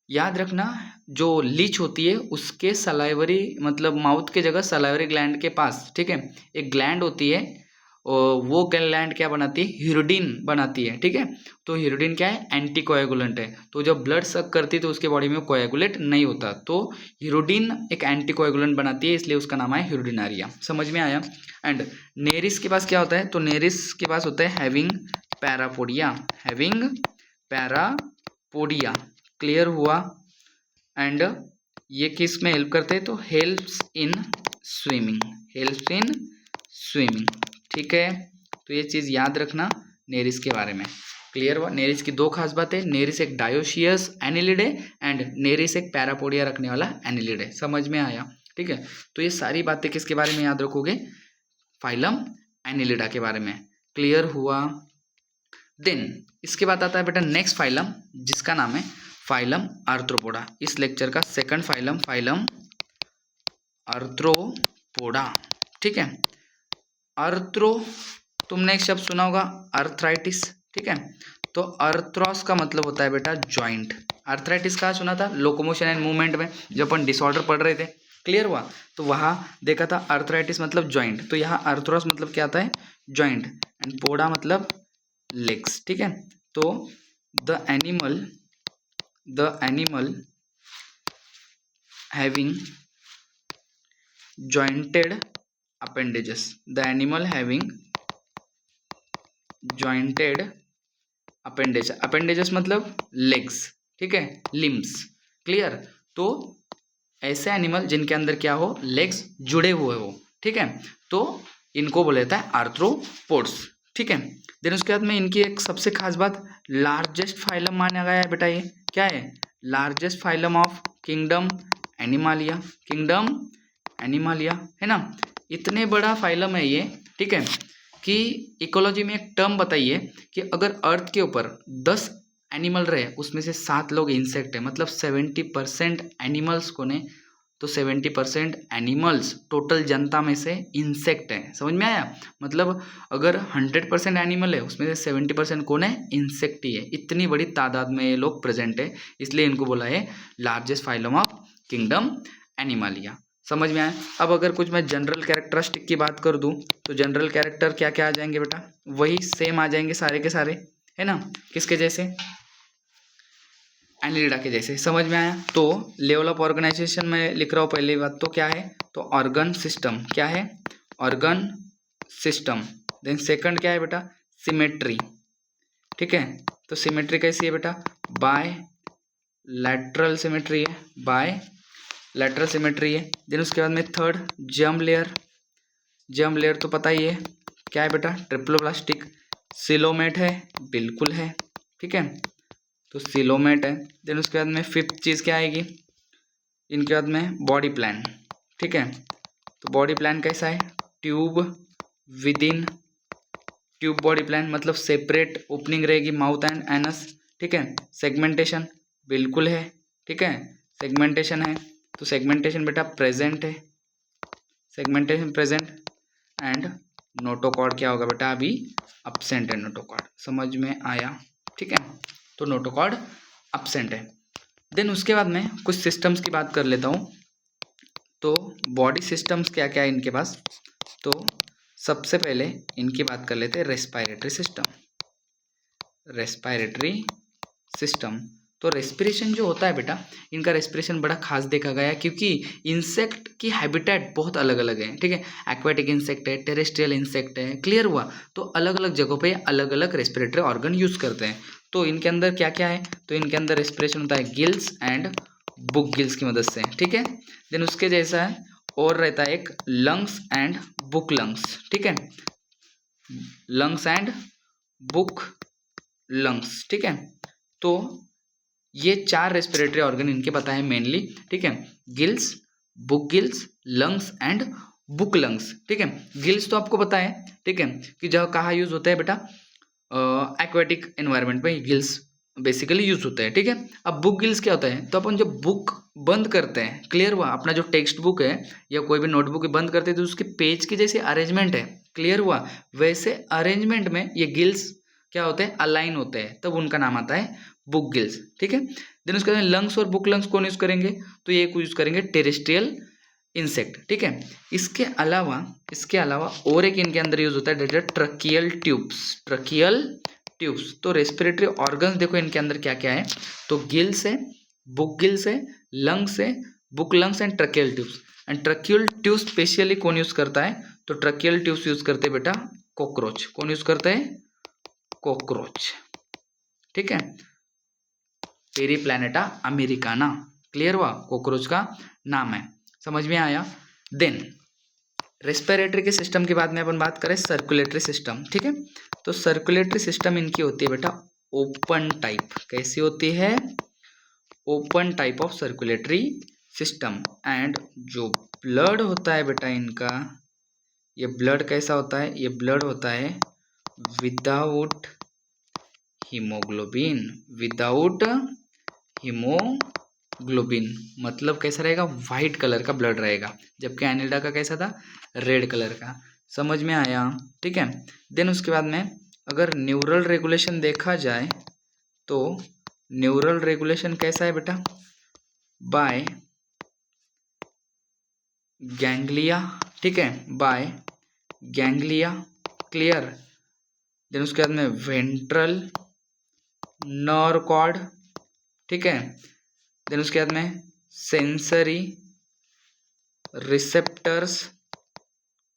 याद रखना, जो लीच होती है उसके सलाइवरी मतलब माउथ के जगह सलाइवरी ग्लैंड के पास, ठीक है, एक ग्लैंड होती है और वो ग्लैंड क्या बनाती है? हिरुडिन बनाती है, ठीक है। तो हिरुडिन क्या है? एंटी कोएगुलेंट है। तो जब ब्लड सक करती है तो उसके बॉडी में कोएगुलेट नहीं होता, तो हिरुडिन एक एंटी कोएगुलेंट बनाती है, इसलिए उसका नाम है हिरुडिनारिया। समझ में आया? एंड नेरिस के पास क्या होता है? तो नेरिस के पास होता है having parapodia, having parapodia. Clear हुआ? एंड ये किस में हेल्प करते हैं? तो helps in swimming, helps in swimming, ठीक है। तो ये चीज़ याद रखना नेरिस के बारे में। क्लियर हुआ? नेरिस की दो खास बातें, नेरिस एक डायोशियस एनिलिड है एंड नेरिस एक पैरापोडिया रखने वाला एनिलिड है। समझ में आया? ठीक है। तो ये सारी बातें किसके बारे में याद रखोगे? फाइलम एनिलिडा के बारे में। क्लियर हुआ? देन इसके बाद आता है बेटा नेक्स्ट फाइलम, जिसका नाम है फाइलम आर्थ्रोपोडा। इस लेक्चर का सेकंड फाइलम, फाइलम आर्थ्रोपोडा, ठीक है। आर्थ्रो, तुमने एक शब्द सुना होगा अर्थराइटिस, ठीक है। तो अर्थ्रोस का मतलब होता है बेटा जॉइंट। अर्थराइटिस कहाँ सुना था? लोकोमोशन एंड मूवमेंट में, जब अपन डिसऑर्डर पढ़ रहे थे। क्लियर हुआ? तो वहाँ देखा था अर्थराइटिस मतलब जॉइंट, तो यहाँ अर्थ्रोस मतलब क्या आता है? जॉइंट, एंड पोडा मतलब लेग्स, ठीक है। तो the animal having jointed appendages, the animal having jointed appendages, appendages मतलब legs, ठीक है, limbs। क्लियर? तो ऐसे एनिमल जिनके अंदर क्या हो? लेग्स जुड़े हुए हो, ठीक है, तो इनको बोला जाता है आर्थ्रोपोड्स, ठीक है। देन उसके बाद में इनकी एक सबसे खास बात, लार्जेस्ट फाइलम माना गया है बेटा। ये क्या है? Largest phylum of kingdom Animalia, kingdom Animalia, है ना। इतने बड़ा फाइलम है ये, ठीक है, कि इकोलॉजी में एक टर्म बताइए कि अगर अर्थ के ऊपर 10 एनिमल रहे, उसमें से 7 लोग इंसेक्ट है, मतलब 70% एनिमल्स को ने, तो 70% एनिमल्स टोटल जनता में से इंसेक्ट है। समझ में आया? मतलब अगर 100% एनिमल है, उसमें से 70% कौन है? इंसेक्ट ही है। इतनी बड़ी तादाद में ये लोग प्रेजेंट है, इसलिए इनको बोला है largest phylum of kingdom Animalia. समझ में आया? अब अगर कुछ मैं जनरल कैरेक्टरिस्टिक की बात कर दूं, तो जनरल कैरेक्टर क्या क्या आ जाएंगे बेटा? वही सेम आ जाएंगे सारे के सारे, है ना। किसके जैसे? एनिलिडा के जैसे। समझ में आया? तो लेवल ऑफ ऑर्गेनाइजेशन में लिख रहा हूँ पहली बात तो क्या है? तो ऑर्गन सिस्टम। क्या है? Organ system. देन सेकंड क्या है बेटा? सिमेट्री, ठीक है। तो सिमेट्री कैसी है बेटा? बाय लैटरल सिमेट्री है, बाय लैटरल सिमेट्री है। देन उसके बाद में third germ layer, germ layer तो पता ही है क्या है बेटा? ट्रिप्लोब्लास्टिक। सिलोमेट है, बिल्कुल है, ठीक है, तो सिलोमेट है। देन उसके बाद में फिफ्थ चीज़ क्या आएगी इनके बाद में? बॉडी प्लान, ठीक है। तो बॉडी प्लान कैसा है? Tube within tube body plan, मतलब सेपरेट ओपनिंग रहेगी माउथ एंड एनस, ठीक है। सेगमेंटेशन बिल्कुल है, ठीक है, सेगमेंटेशन है। तो सेगमेंटेशन बेटा प्रेजेंट है, सेगमेंटेशन प्रेजेंट। एंड नोटोकॉर्ड क्या होगा बेटा? अभी अब्सेंट है नोटोकॉर्ड। समझ में आया? ठीक है, तो नोटोकॉर्ड अब्सेंट है। देन उसके बाद में कुछ सिस्टम्स की बात कर लेता हूँ। तो बॉडी सिस्टम्स क्या क्या है इनके पास? तो सबसे पहले इनकी बात कर लेते हैं रेस्पिरेटरी सिस्टम। रेस्पिरेटरी सिस्टम, तो रेस्पिरेशन जो होता है बेटा, इनका रेस्पिरेशन बड़ा खास देखा गया है, क्योंकि इंसेक्ट की हैबिटेट बहुत अलग अलग है, ठीक है। एक्वाटिक इंसेक्ट है, टेरेस्ट्रियल इंसेक्ट है। क्लियर हुआ? तो अलग अलग जगहों पे अलग अलग रेस्पिरेटरी ऑर्गन यूज करते हैं। तो इनके अंदर क्या क्या है? तो इनके अंदर रेस्पिरेशन होता है गिल्स एंड बुक गिल्स की मदद से, ठीक है। देन उसके जैसा है और रहता है एक लंग्स एंड बुक लंग्स, ठीक है, लंग्स एंड बुक लंग्स, ठीक है। तो ये 4 रेस्पिरेटरी ऑर्गन इनके पता है मेनली, ठीक है, gills, book gills, lungs and book lungs, ठीक है। गिल्स तो आपको पता है, ठीक है, कि जब कहाँ यूज होता है बेटा? एक्वेटिक एनवायरनमेंट में गिल्स बेसिकली यूज होता है, ठीक है। अब बुक गिल्स क्या होता है, तो अपन जब बुक बंद करते हैं, क्लियर हुआ, अपना जो टेक्स्ट बुक है या कोई भी नोटबुक बंद करते हैं तो उसके पेज की जैसे अरेंजमेंट है, क्लियर हुआ, वैसे अरेंजमेंट में ये गिल्स क्या होते हैं, अलाइन होते हैं, तब उनका नाम आता है बुक गिल्स, ठीक है। देन उसके बाद लंग्स और बुक लंग्स कौन यूज करेंगे, तो ये यूज करेंगे टेरेस्ट्रियल इंसेक्ट, ठीक है। इसके अलावा और एक इनके अंदर यूज होता है डेट ट्रकियल ट्यूब्स। तो रेस्पिरेटरी ऑर्गन्स देखो इनके अंदर क्या क्या है, तो गिल्स है, बुक गिल्स है, लंग्स है, book lungs and tracheal tubes. And tracheal tubes specially कौन यूज करता है, तो ट्रकियल ट्यूब्स यूज करते हैं बेटा कॉकरोच। कौन यूज करता है, कॉकरोच, ठीक है। पेरीप्लैनेटा अमेरिकाना, क्लियर हुआ, कॉकरोच का नाम है, समझ में आया। देन रेस्पिरेटरी के सिस्टम के बाद में अपन बात करें सर्कुलेटरी सिस्टम, ठीक है। तो सर्कुलेटरी सिस्टम इनकी होती है बेटा ओपन टाइप। कैसी होती है, open type of circulatory system. And जो ब्लड होता है बेटा इनका, ये ब्लड कैसा होता है, ये ब्लड होता है विदाउट हीमोग्लोबिन, विदाउट हीमोग्लोबिन, मतलब कैसा रहेगा, वाइट कलर का ब्लड रहेगा, जबकि एनिल्डा का कैसा था, रेड कलर का। समझ में आया, ठीक है। देन उसके बाद में अगर न्यूरल रेगुलेशन देखा जाए तो न्यूरल रेगुलेशन कैसा है बेटा, बाय गैंग्लिया, ठीक है, बाय गैंग्लिया, क्लियर। देन उसके बाद में वेंट्रल नर्व कॉर्ड, ठीक है। देन उसके बाद में सेंसरी रिसेप्टर्स,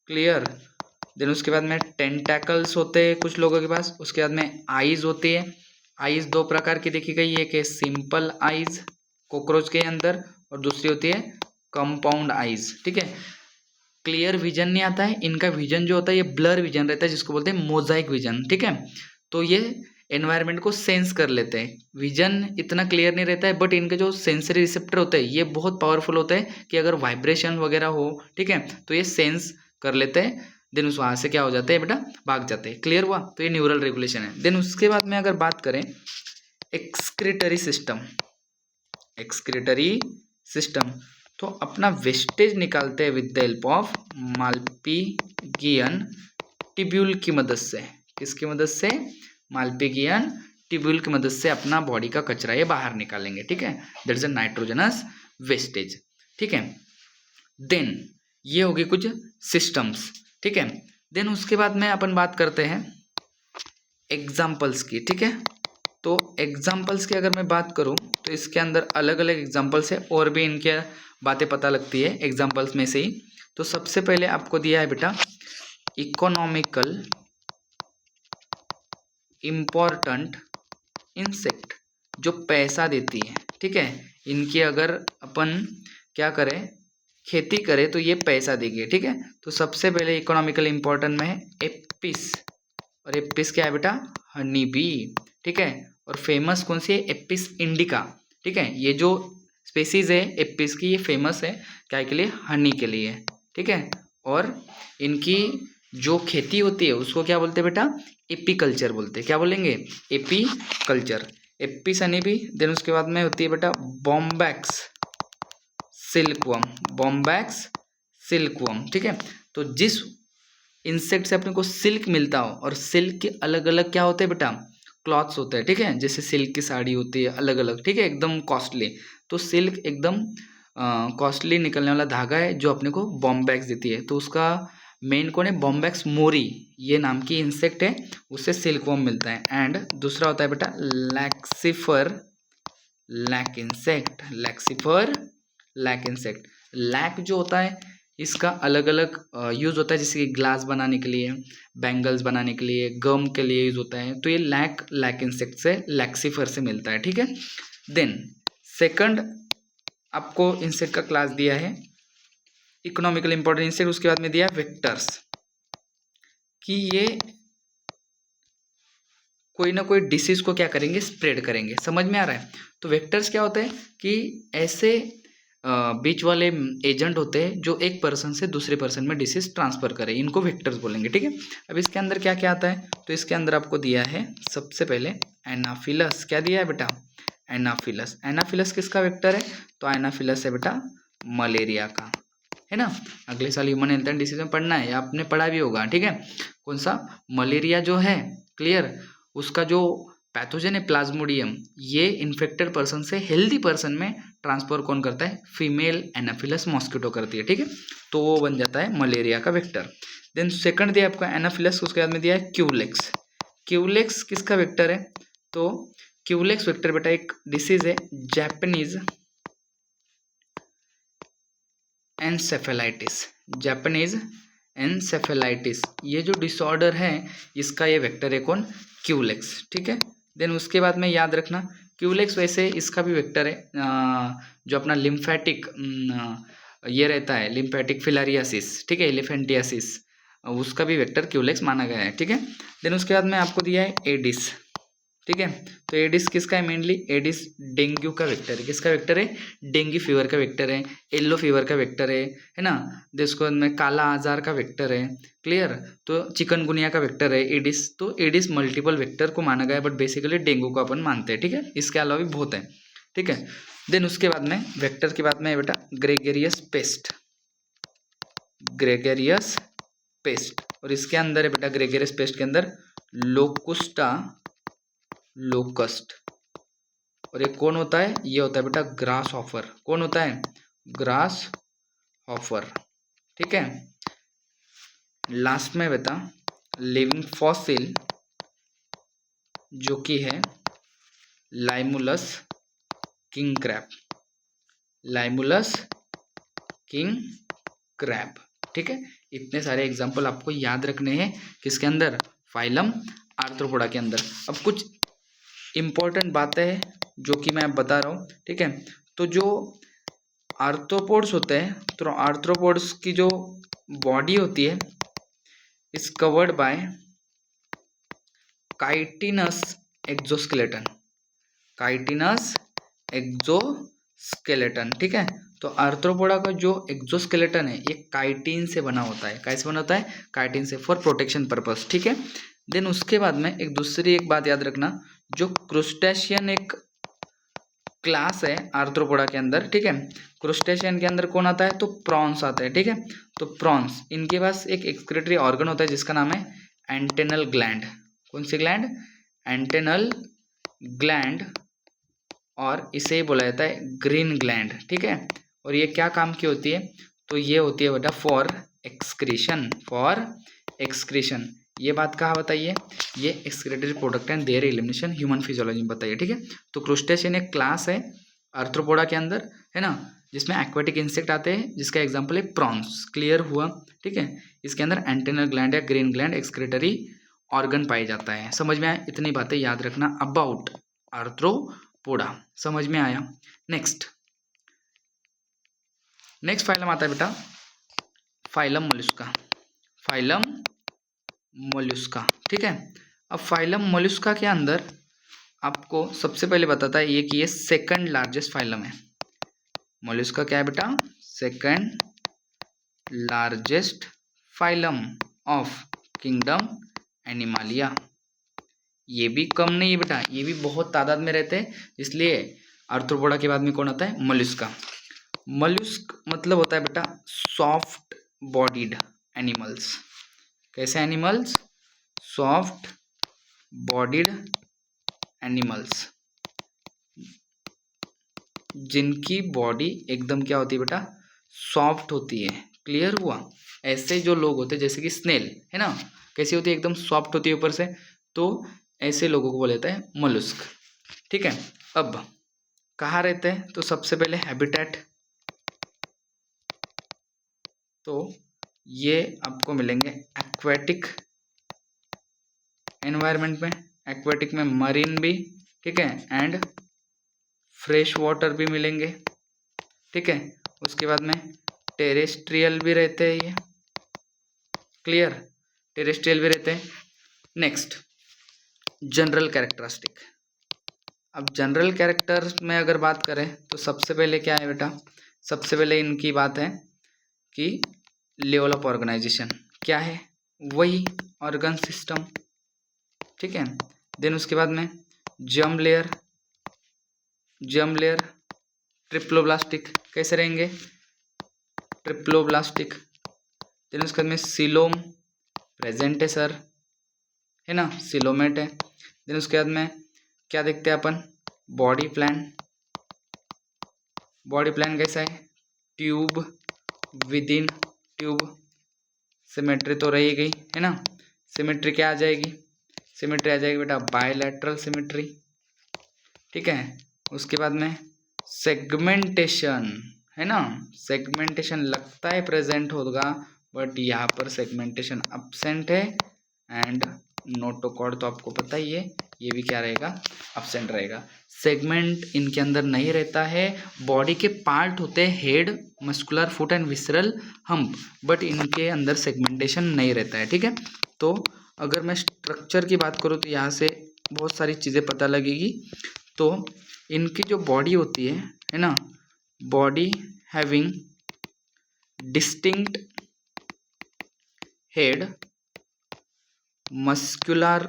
क्लियर। देन उसके बाद में टेंटैकल्स होते हैं कुछ लोगों के पास। उसके बाद में आईज होती है, आईज दो प्रकार की देखी गई, एक है सिंपल आईज कॉकरोच के अंदर, और दूसरी होती है कंपाउंड आईज, ठीक है। क्लियर विजन नहीं आता है इनका, विजन जो होता है ये ब्लर विजन रहता है, जिसको बोलते हैं मोजाइक विजन, ठीक है। तो ये एनवायरनमेंट को सेंस कर लेते हैं, विजन इतना क्लियर नहीं रहता है, बट इनके जो सेंसरी रिसेप्टर होते हैं ये बहुत पावरफुल होते हैं कि अगर वाइब्रेशन वगैरह हो, ठीक है, तो ये सेंस कर लेते हैं। देन उस वहाँ से क्या हो जाते हैं बेटा, भाग जाते हैं, क्लियर हुआ। तो ये न्यूरल रेगुलेशन है। देन उसके बाद में अगर बात करें एक्सक्रीटरी सिस्टम, एक्सक्रीटरी सिस्टम, तो अपना वेस्टेज निकालते हैं with the help of malpighian tubule की मदद से। किसकी मदद से, माल्पीगियन टिब्यूल की मदद से अपना बॉडी का कचरा ये बाहर निकालेंगे, ठीक है। That is a nitrogenous wastage, ठीक है। देन ये होगी कुछ सिस्टम्स, ठीक है। देन उसके बाद में अपन बात करते हैं एग्जाम्पल्स की, ठीक है। तो एग्जाम्पल्स की अगर मैं बात करूं तो इसके अंदर अलग अलग एग्जाम्पल्स है, और भी इनके बातें पता लगती है एग्जाम्पल्स में से ही। तो सबसे पहले आपको दिया है बेटा इकोनॉमिकल इम्पॉर्टेंट इंसेक्ट, जो पैसा देती है, ठीक है। इनकी अगर अपन क्या करें, खेती करें तो ये पैसा देगी, ठीक है। तो सबसे पहले इकोनॉमिकल इम्पोर्टेंट में है एपिस, और एपिस क्या है बेटा, हनी बी, ठीक है। और फेमस कौन सी है, एपिस इंडिका, ठीक है। ये जो स्पेसीज है एपिस की, ये फेमस है क्या के लिए, हनी के लिए, ठीक है। और इनकी जो खेती होती है उसको क्या बोलते हैं बेटा, एपीकल्चर बोलते हैं। क्या बोलेंगे, apiculture, Apis honey bee. Then उसके बाद में होती है बेटा बॉम्बैक्स सिल्कवर्म, बॉम्बैक्स सिल्कवर्म, ठीक है। तो जिस इंसेक्ट से अपने को सिल्क मिलता हो, और सिल्क के अलग अलग क्या होते हैं बेटा, क्लॉथ्स होते हैं, ठीक है। जैसे सिल्क की साड़ी होती है अलग अलग, ठीक है, एकदम कॉस्टली। तो सिल्क एकदम कॉस्टली निकलने वाला धागा है जो अपने को बॉम्बैक्स देती है। तो उसका मेन कौन है, बॉम्बैक्स मोरी, ये नाम की इंसेक्ट है, उससे सिल्कवर्म मिलता है। एंड दूसरा होता है बेटा laccifer lac insect, laccifer lac insect. Lac जो होता है इसका अलग अलग यूज़ होता है, जैसे कि ग्लास बनाने के लिए, बैंगल्स बनाने के लिए, गम के लिए यूज़ होता है। तो ये लैक इंसेक्ट से, लैक्सिफर से मिलता है, ठीक है। देन सेकंड आपको इंसेक्ट का क्लास दिया है इकोनॉमिकल इंपॉर्टेंट इंसेक्ट, उसके बाद में दिया वेक्टर्स, कि ये कोई ना कोई डिसीज को क्या करेंगे, स्प्रेड करेंगे। समझ में आ रहा है। तो वेक्टर्स क्या होते हैं कि ऐसे बीच वाले एजेंट होते हैं जो एक पर्सन से दूसरे पर्सन में डिसीज ट्रांसफर करे, इनको वेक्टर्स बोलेंगे। ठीक है, अब इसके अंदर क्या क्या आता है, तो इसके अंदर आपको दिया है सबसे पहले एनाफिलस। क्या दिया है बेटा, एनाफिलस। एनाफिलस किसका वेक्टर है, तो एनाफिलस है बेटा मलेरिया का, है ना। अगले साल ह्यूमन हेल्थ एंड डिसीज में पढ़ना है, आपने पढ़ा भी होगा। ठीक है, कौन सा, मलेरिया जो है, क्लियर, उसका जो पैथोजन है प्लाज्मोडियम, ये इन्फेक्टेड पर्सन से हेल्दी पर्सन में ट्रांसफर कौन करता है, फीमेल एनाफिलस मॉस्किटो करती है। ठीक है, तो वो बन जाता है मलेरिया का वेक्टर। देन सेकंड दिया आपका एनाफिलस, उसके बाद में दिया है क्यूलेक्स। क्यूलेक्स किसका वेक्टर है, तो क्यूलेक्स वेक्टर बेटा एक डिसीज है जापानीज एनसेफेलाइटिस। जापानीज एनसेफेलाइटिस, ये जो डिसऑर्डर है इसका ये वेक्टर है कौन, क्यूलेक्स। ठीक है, देन उसके बाद में याद रखना क्यूलेक्स वैसे इसका भी वेक्टर है जो अपना लिम्फेटिक ये रहता है, लिम्फेटिक फिलारियासिस, ठीक है, एलिफेंटियासिस, उसका भी वेक्टर क्यूलेक्स माना गया है। ठीक है, देन उसके बाद में आपको दिया है एडिस। ठीक है, तो एडिस किसका है, मेनली एडिस डेंगू का वेक्टर है। किसका वेक्टर है, डेंगू फीवर का वेक्टर है, येलो फीवर का वेक्टर है ना। जिसको में काला आजार का वेक्टर है, क्लियर, तो चिकनगुनिया का वेक्टर है एडिस। तो एडिस मल्टीपल वेक्टर को माना गया है, बट बेसिकली डेंगू को अपन मानते हैं। ठीक है, इसके अलावा भी बहुत है। ठीक है, देन उसके बाद में वेक्टर के बाद में है बेटा ग्रेगेरियस पेस्ट। ग्रेगेरियस पेस्ट, और इसके अंदर है बेटा ग्रेगेरियस पेस्ट के अंदर लोकुस्टा लोकस्ट, और ये कौन होता है, ये होता है बेटा ग्रास हॉफर। कौन होता है, ग्रास हॉफर। ठीक है, लास्ट में बेटा लिविंग फॉसिल जो कि है limulus king crab. Limulus king crab. ठीक है, इतने सारे एग्जाम्पल आपको याद रखने हैं किसके अंदर, फाइलम आर्थ्रोपोडा के अंदर। अब कुछ इंपॉर्टेंट बातें हैं जो कि मैं बता रहा हूँ। ठीक है, तो जो आर्थ्रोपोड्स होते हैं, तो आर्थ्रोपोड्स की जो बॉडी होती है is covered by chitinous exoskeleton. Chitinous exoskeleton. ठीक है, तो आर्थ्रोपोडा का जो एक्सोस्केलेटन है ये काइटिन से बना होता है। कैसे बना होता है, काइटिन से, फॉर प्रोटेक्शन पर्पस। ठीक है, देन उसके बाद में एक दूसरी एक बात याद रखना, जो क्रुस्टेशियन एक क्लास है आर्थ्रोपोडा के अंदर। ठीक है, क्रुस्टेशियन के अंदर कौन आता है, तो प्रॉन्स आता है। ठीक है, तो प्रॉन्स, इनके पास एक एक्सक्रीटरी ऑर्गन होता है जिसका नाम है एंटेनल ग्लैंड। कौन सी ग्लैंड, एंटेनल ग्लैंड, और इसे बोला जाता है ग्रीन ग्लैंड। ठीक है, और ये क्या काम की होती है, तो ये होती है बेटा फॉर एक्सक्रीशन। फॉर एक्सक्रीशन, ये बात कहाँ बताइए, ये excretory product and there elimination human physiology में बताइए। ठीक है, तो क्रुस्टेशियन एक क्लास है आर्थ्रोपोडा के अंदर, है ना, जिसमें एक्वेटिक इंसेक्ट आते हैं, जिसका एग्जांपल है प्रॉन्स। क्लियर हुआ। ठीक है, इसके अंदर एंटेनल ग्लैंड या ग्रीन ग्लैंड एक्सक्रीटरी ऑर्गन पाया जाता है। समझ में आया, इतनी बातें याद रखना अबाउट आर्थ्रोपोडा। समझ में आया। नेक्स्ट फाइलम आता है बेटा फाइलम मोलस्का। Phylum Mollusca. ठीक है, अब फाइलम मोलस्का के अंदर आपको सबसे पहले बताता है ये कि ये सेकंड लार्जेस्ट फाइलम है। मोलस्का क्या है बेटा, second largest phylum of kingdom Animalia. ये भी कम नहीं है बेटा, ये भी बहुत तादाद में रहते हैं, इसलिए आर्थ्रोपोडा के बाद में कौन आता है, मोलस्का। मोलस्क मतलब होता है बेटा सॉफ्ट बॉडीड एनिमल्स। कैसे एनिमल्स, सॉफ्ट बॉडीड एनिमल्स, जिनकी बॉडी एकदम क्या होती है बेटा, सॉफ्ट होती है। क्लियर हुआ। ऐसे जो लोग होते हैं जैसे कि स्नेल, है ना, कैसी होती है, एकदम सॉफ्ट होती है ऊपर से, तो ऐसे लोगों को बोला जाता है मोलस्क। ठीक है, अब कहाँ रहते हैं, तो सबसे पहले हैबिटेट, तो ये आपको मिलेंगे एक्वेटिक एनवायरनमेंट में। एक्वेटिक में मरीन भी, ठीक है, एंड फ्रेश वाटर भी मिलेंगे। ठीक है, उसके बाद में टेरेस्ट्रियल भी रहते हैं ये। क्लियर, टेरेस्ट्रियल भी रहते हैं। Next general characteristic. अब जनरल कैरेक्टर्स में अगर बात करें तो सबसे पहले क्या है बेटा, सबसे पहले इनकी बात है कि लेवल ऑफ ऑर्गेनाइजेशन क्या है, वही ऑर्गन सिस्टम, ठीक है। देन उसके बाद में जर्म लेयर ट्रिप्लोब्लास्टिक कैसे रहेंगे, ट्रिप्लोब्लास्टिक। देन उसके बाद में सीलोम प्रेजेंट है सर, है ना, सिलोमेट है। देन उसके बाद में क्या देखते हैं अपन, बॉडी प्लान कैसा है, tube within tube, symmetry तो रही गई, है ना। सिमेट्री क्या आ जाएगी, सिमेट्री आ जाएगी बेटा बायलैटरल सिमेट्री, ठीक है। उसके बाद में सेगमेंटेशन, है ना, सेगमेंटेशन लगता है प्रेजेंट होगा बट यहाँ पर सेगमेंटेशन अब्सेंट है। एंड नोटोकॉर्ड तो आपको पता ही है, ये भी क्या रहेगा, अब्सेंट रहेगा। सेगमेंट इनके अंदर नहीं रहता है। बॉडी के पार्ट होते हैं head, muscular, foot and visceral hump, but इनके अंदर सेगमेंटेशन नहीं रहता है, ठीक है। तो अगर मैं स्ट्रक्चर की बात करूँ तो यहाँ से बहुत सारी चीज़ें पता लगेगी। तो इनकी जो बॉडी होती है ना, body having distinct head, muscular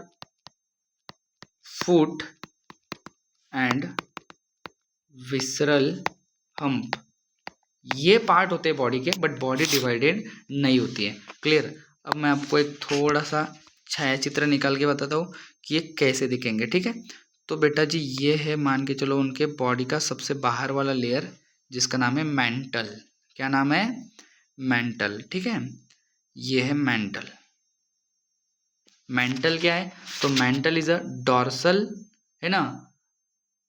foot and visceral hump, ये पार्ट होते हैं बॉडी के, बट बॉडी डिवाइडेड नहीं होती है। क्लियर। अब मैं आपको एक थोड़ा सा छाया चित्र निकाल के बताता हूँ कि ये कैसे दिखेंगे, ठीक है। तो बेटा जी ये है, मान के चलो उनके बॉडी का सबसे बाहर वाला लेयर जिसका नाम है मेंटल। क्या नाम है, मेंटल, ठीक है। ये है मेंटल। मेंटल क्या है, तो मेंटल इज अ डॉर्सल, है ना,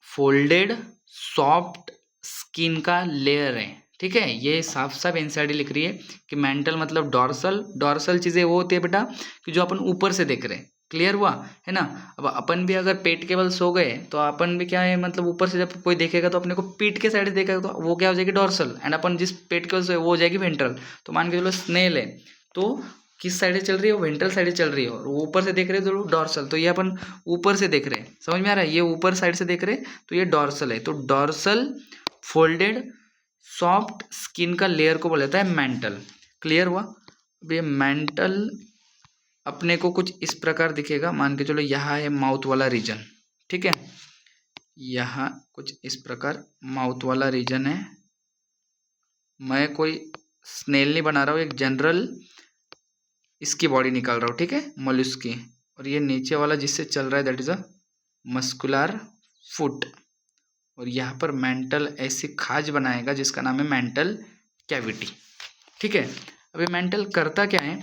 फोल्डेड सॉफ्ट स्किन का लेयर है, ठीक है। ये साफ साफ एनसीईआरटी लिख रही है कि मेंटल मतलब डॉर्सल चीज़ें वो होती है बेटा कि जो अपन ऊपर से देख रहे हैं। क्लियर हुआ, है ना। अब अपन भी अगर पेट के बल सो गए तो अपन भी क्या है, मतलब ऊपर से जब कोई देखेगा तो अपने को पीठ के साइड देखेगा तो वो क्या हो जाएगी, डॉर्सल। एंड अपन जिस पेट के बल सोए वो हो जाएगी वेंट्रल। तो मान के चलो स्नेल है तो किस साइड चल रही है, वेंट्रल साइड चल रही है, और ऊपर से देख रहे हैं तो डॉर्सल। तो ये अपन ऊपर से देख रहे हैं, समझ में आ रहा है, ये ऊपर साइड से देख रहे हैं तो ये डॉर्सल है। तो डॉर्सल फोल्डेड सॉफ्ट स्किन का लेयर को बोला जाता है मेंटल। क्लियर हुआ। अब ये मेंटल अपने को कुछ इस प्रकार दिखेगा, मान के चलो यहाँ है माउथ वाला रीजन, ठीक है। यहाँ कुछ इस प्रकार माउथ वाला रीजन है। मैं कोई स्नेल नहीं बना रहा हूँ, एक जनरल इसकी बॉडी निकाल रहा हूँ, ठीक है, मोलस्क की। और ये नीचे वाला जिससे चल रहा है that is a muscular foot. और यहाँ पर मेंटल ऐसी खाज बनाएगा जिसका नाम है मेंटल कैविटी, ठीक है। अभी मेंटल करता क्या है,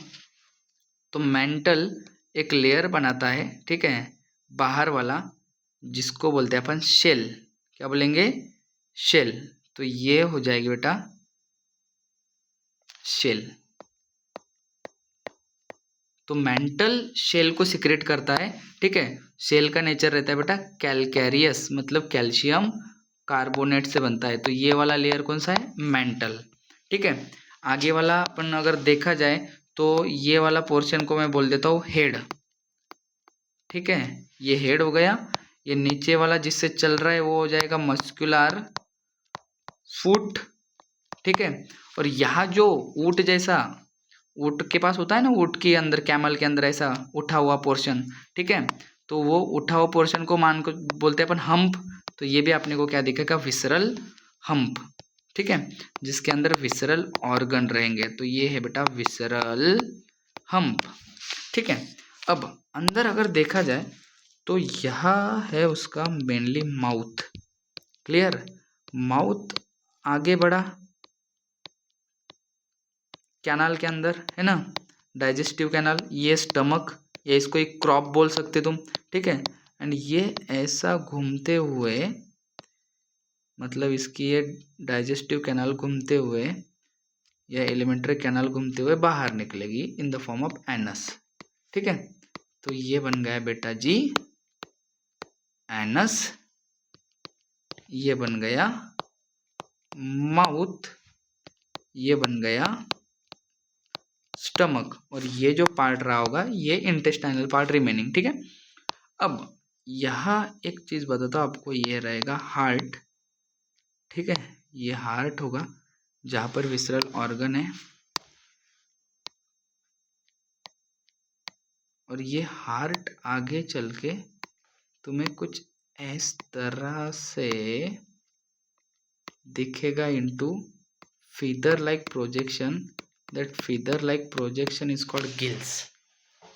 तो मेंटल एक लेयर बनाता है, ठीक है, बाहर वाला, जिसको बोलते हैं अपन शेल। क्या बोलेंगे, शेल। तो ये हो जाएगी बेटा शेल। तो मेंटल शेल को सिक्रेट करता है, ठीक है। शेल का नेचर रहता है बेटा कैलकैरियस, मतलब कैल्शियम कार्बोनेट से बनता है। तो ये वाला लेयर कौन सा है, मेंटल, ठीक है। आगे वाला अपन अगर देखा जाए तो ये वाला पोर्शन को मैं बोल देता हूँ हेड, ठीक है, ये हेड हो गया। ये नीचे वाला जिससे चल रहा है वो हो जाएगा मस्कुलर फुट, ठीक है। और यहाँ जो ऊंट जैसा, ऊंट के पास होता है ना, ऊंट के अंदर, कैमल के अंदर ऐसा उठा हुआ पोर्शन, ठीक है, तो वो उठा हुआ पोर्शन को मान को बोलते हैं अपन हम्प। तो ये भी आपने को क्या दिखेगा, विसरल हम्प, ठीक है, जिसके अंदर विसरल ऑर्गन रहेंगे। तो ये है बेटा विसरल हम्प, ठीक है। अब अंदर अगर देखा जाए तो यह है उसका मेनली माउथ। क्लियर। माउथ आगे बढ़ा कैनाल के अंदर, है ना, डाइजेस्टिव कैनाल, ये स्टमक, या इसको एक क्रॉप बोल सकते तुम, ठीक है। एंड ये ऐसा घूमते हुए, मतलब इसकी ये डाइजेस्टिव कैनाल घूमते हुए या एलिमेंट्री कैनाल घूमते हुए बाहर निकलेगी in the form of anus, ठीक है। तो ये बन गया बेटा जी एनस, ये बन गया माउथ, ये बन गया स्टमक, और ये जो पार्ट रहा होगा ये इंटेस्टाइनल पार्ट रिमेनिंग, ठीक है। अब यहाँ एक चीज बताता हूँ आपको, ये रहेगा हार्ट, ठीक है, ये हार्ट होगा। जहाँ पर विसरल ऑर्गन है और ये हार्ट आगे चल के तुम्हें कुछ इस तरह से दिखेगा into feather like projection. That feather like projection is called gills.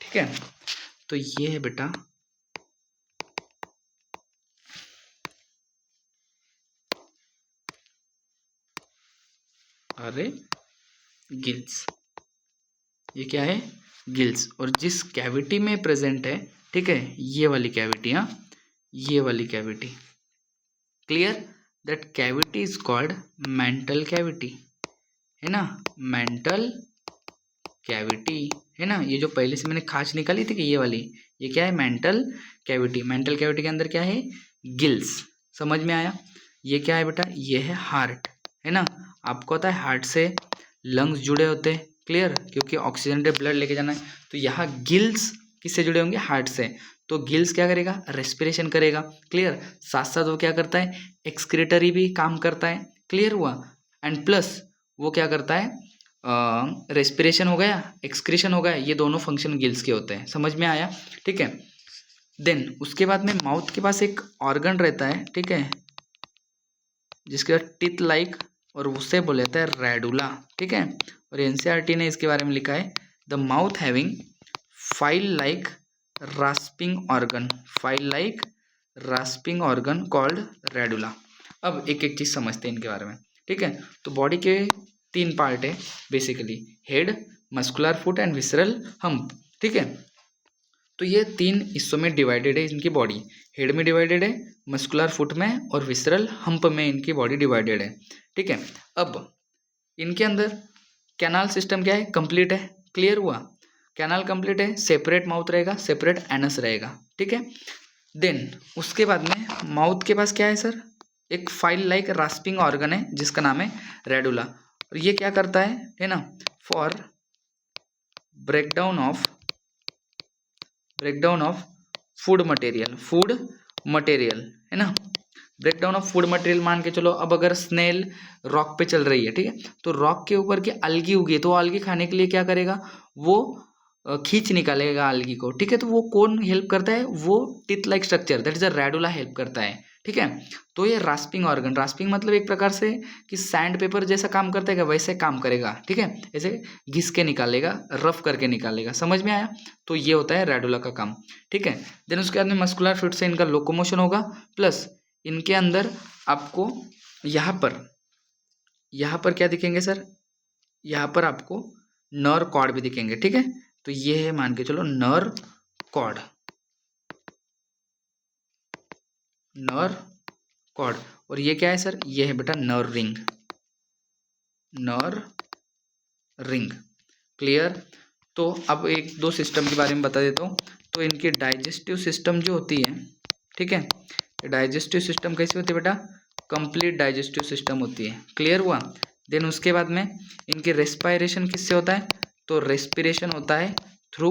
ठीक है, तो ये है बेटा अरे गिल्स. ये क्या है? गिल्स. और जिस कैविटी में प्रेजेंट है, ठीक है, ये वाली कैविटी, हाँ, ये वाली cavity. Clear? That cavity is called mantle cavity, है ना. मेंटल कैविटी है ना. ये जो पहले से मैंने खांच निकाली थी कि ये वाली, ये क्या है? Mantle cavity. मेंटल कैविटी के अंदर क्या है? गिल्स. समझ में आया? ये क्या है बेटा? ये है हार्ट, है ना. आपको पता है हार्ट से लंग्स जुड़े होते हैं. क्लियर? क्योंकि ऑक्सीजनेटेड ब्लड लेके जाना है. तो यहाँ गिल्स किससे जुड़े होंगे? हार्ट से. तो गिल्स क्या करेगा? रेस्पिरेशन करेगा. क्लियर? साथ साथ वो क्या करता है? एक्सक्रीटरी भी काम करता है. क्लियर हुआ? एंड प्लस वो क्या करता है? रेस्पिरेशन हो गया, एक्सक्रीशन हो गया, ये दोनों फंक्शन गिल्स के होते हैं. समझ में आया? ठीक है. देन उसके बाद में माउथ के पास एक ऑर्गन रहता है, ठीक है, जिसके बाद टिथ लाइक, और उससे बोले जाता है रेडुला. ठीक है. और एनसीईआरटी ने इसके बारे में लिखा है the mouth having file like rasping organ. File like rasping organ called radula. अब एक एक चीज समझते हैं इनके बारे में. ठीक है. तो बॉडी के 3 पार्ट है basically: head, muscular foot and visceral hump. ठीक है. तो ये 3 हिस्सों में डिवाइडेड है इनकी बॉडी. हेड में डिवाइडेड है, मस्कुलर फुट में, और विसरल हम्प में इनकी बॉडी डिवाइडेड है. ठीक है. अब इनके अंदर कैनाल सिस्टम क्या है? कंप्लीट है. क्लियर हुआ? कैनाल कंप्लीट है. सेपरेट माउथ रहेगा, सेपरेट एनस रहेगा. ठीक है. देन उसके बाद में माउथ के पास क्या है सर? एक फाइल लाइक रास्पिंग ऑर्गन है जिसका नाम है रेडुला. और ये क्या करता है ना? For breakdown of food material, है ना. ब्रेकडाउन ऑफ फूड मटेरियल मान के चलो. अब अगर स्नेल रॉक पे चल रही है, ठीक है, तो रॉक के ऊपर की अलगी उगी है, तो अलगी खाने के लिए क्या करेगा? वो खींच निकालेगा अलगी को. ठीक है. तो वो कौन हेल्प करता है? वो teeth like structure, that is a radula, help करता है. ठीक है. तो ये रास्पिंग ऑर्गन, रास्पिंग मतलब एक प्रकार से कि सैंड पेपर जैसा काम करता है क्या? वैसे काम करेगा. ठीक है. ऐसे घिस के निकालेगा, रफ करके निकालेगा. समझ में आया? तो ये होता है रेडुला का काम. ठीक है. देन उसके बाद में मस्कुलर फिट से इनका लोकोमोशन होगा. प्लस इनके अंदर आपको यहाँ पर क्या दिखेंगे सर? यहाँ पर आपको नर कॉर्ड भी दिखेंगे. ठीक है. तो ये है, मान के चलो, नर कॉर्ड. और ये क्या है सर? ये है बेटा नर रिंग. क्लियर? तो अब एक दो सिस्टम के बारे में बता देता हूँ. तो इनकी डाइजेस्टिव सिस्टम जो होती है, ठीक है, डाइजेस्टिव सिस्टम कैसी होती है बेटा? कंप्लीट डाइजेस्टिव सिस्टम होती है. क्लियर हुआ? देन उसके बाद में इनकी रेस्पिरेशन किससे होता है? तो रेस्पिरेशन होता है थ्रू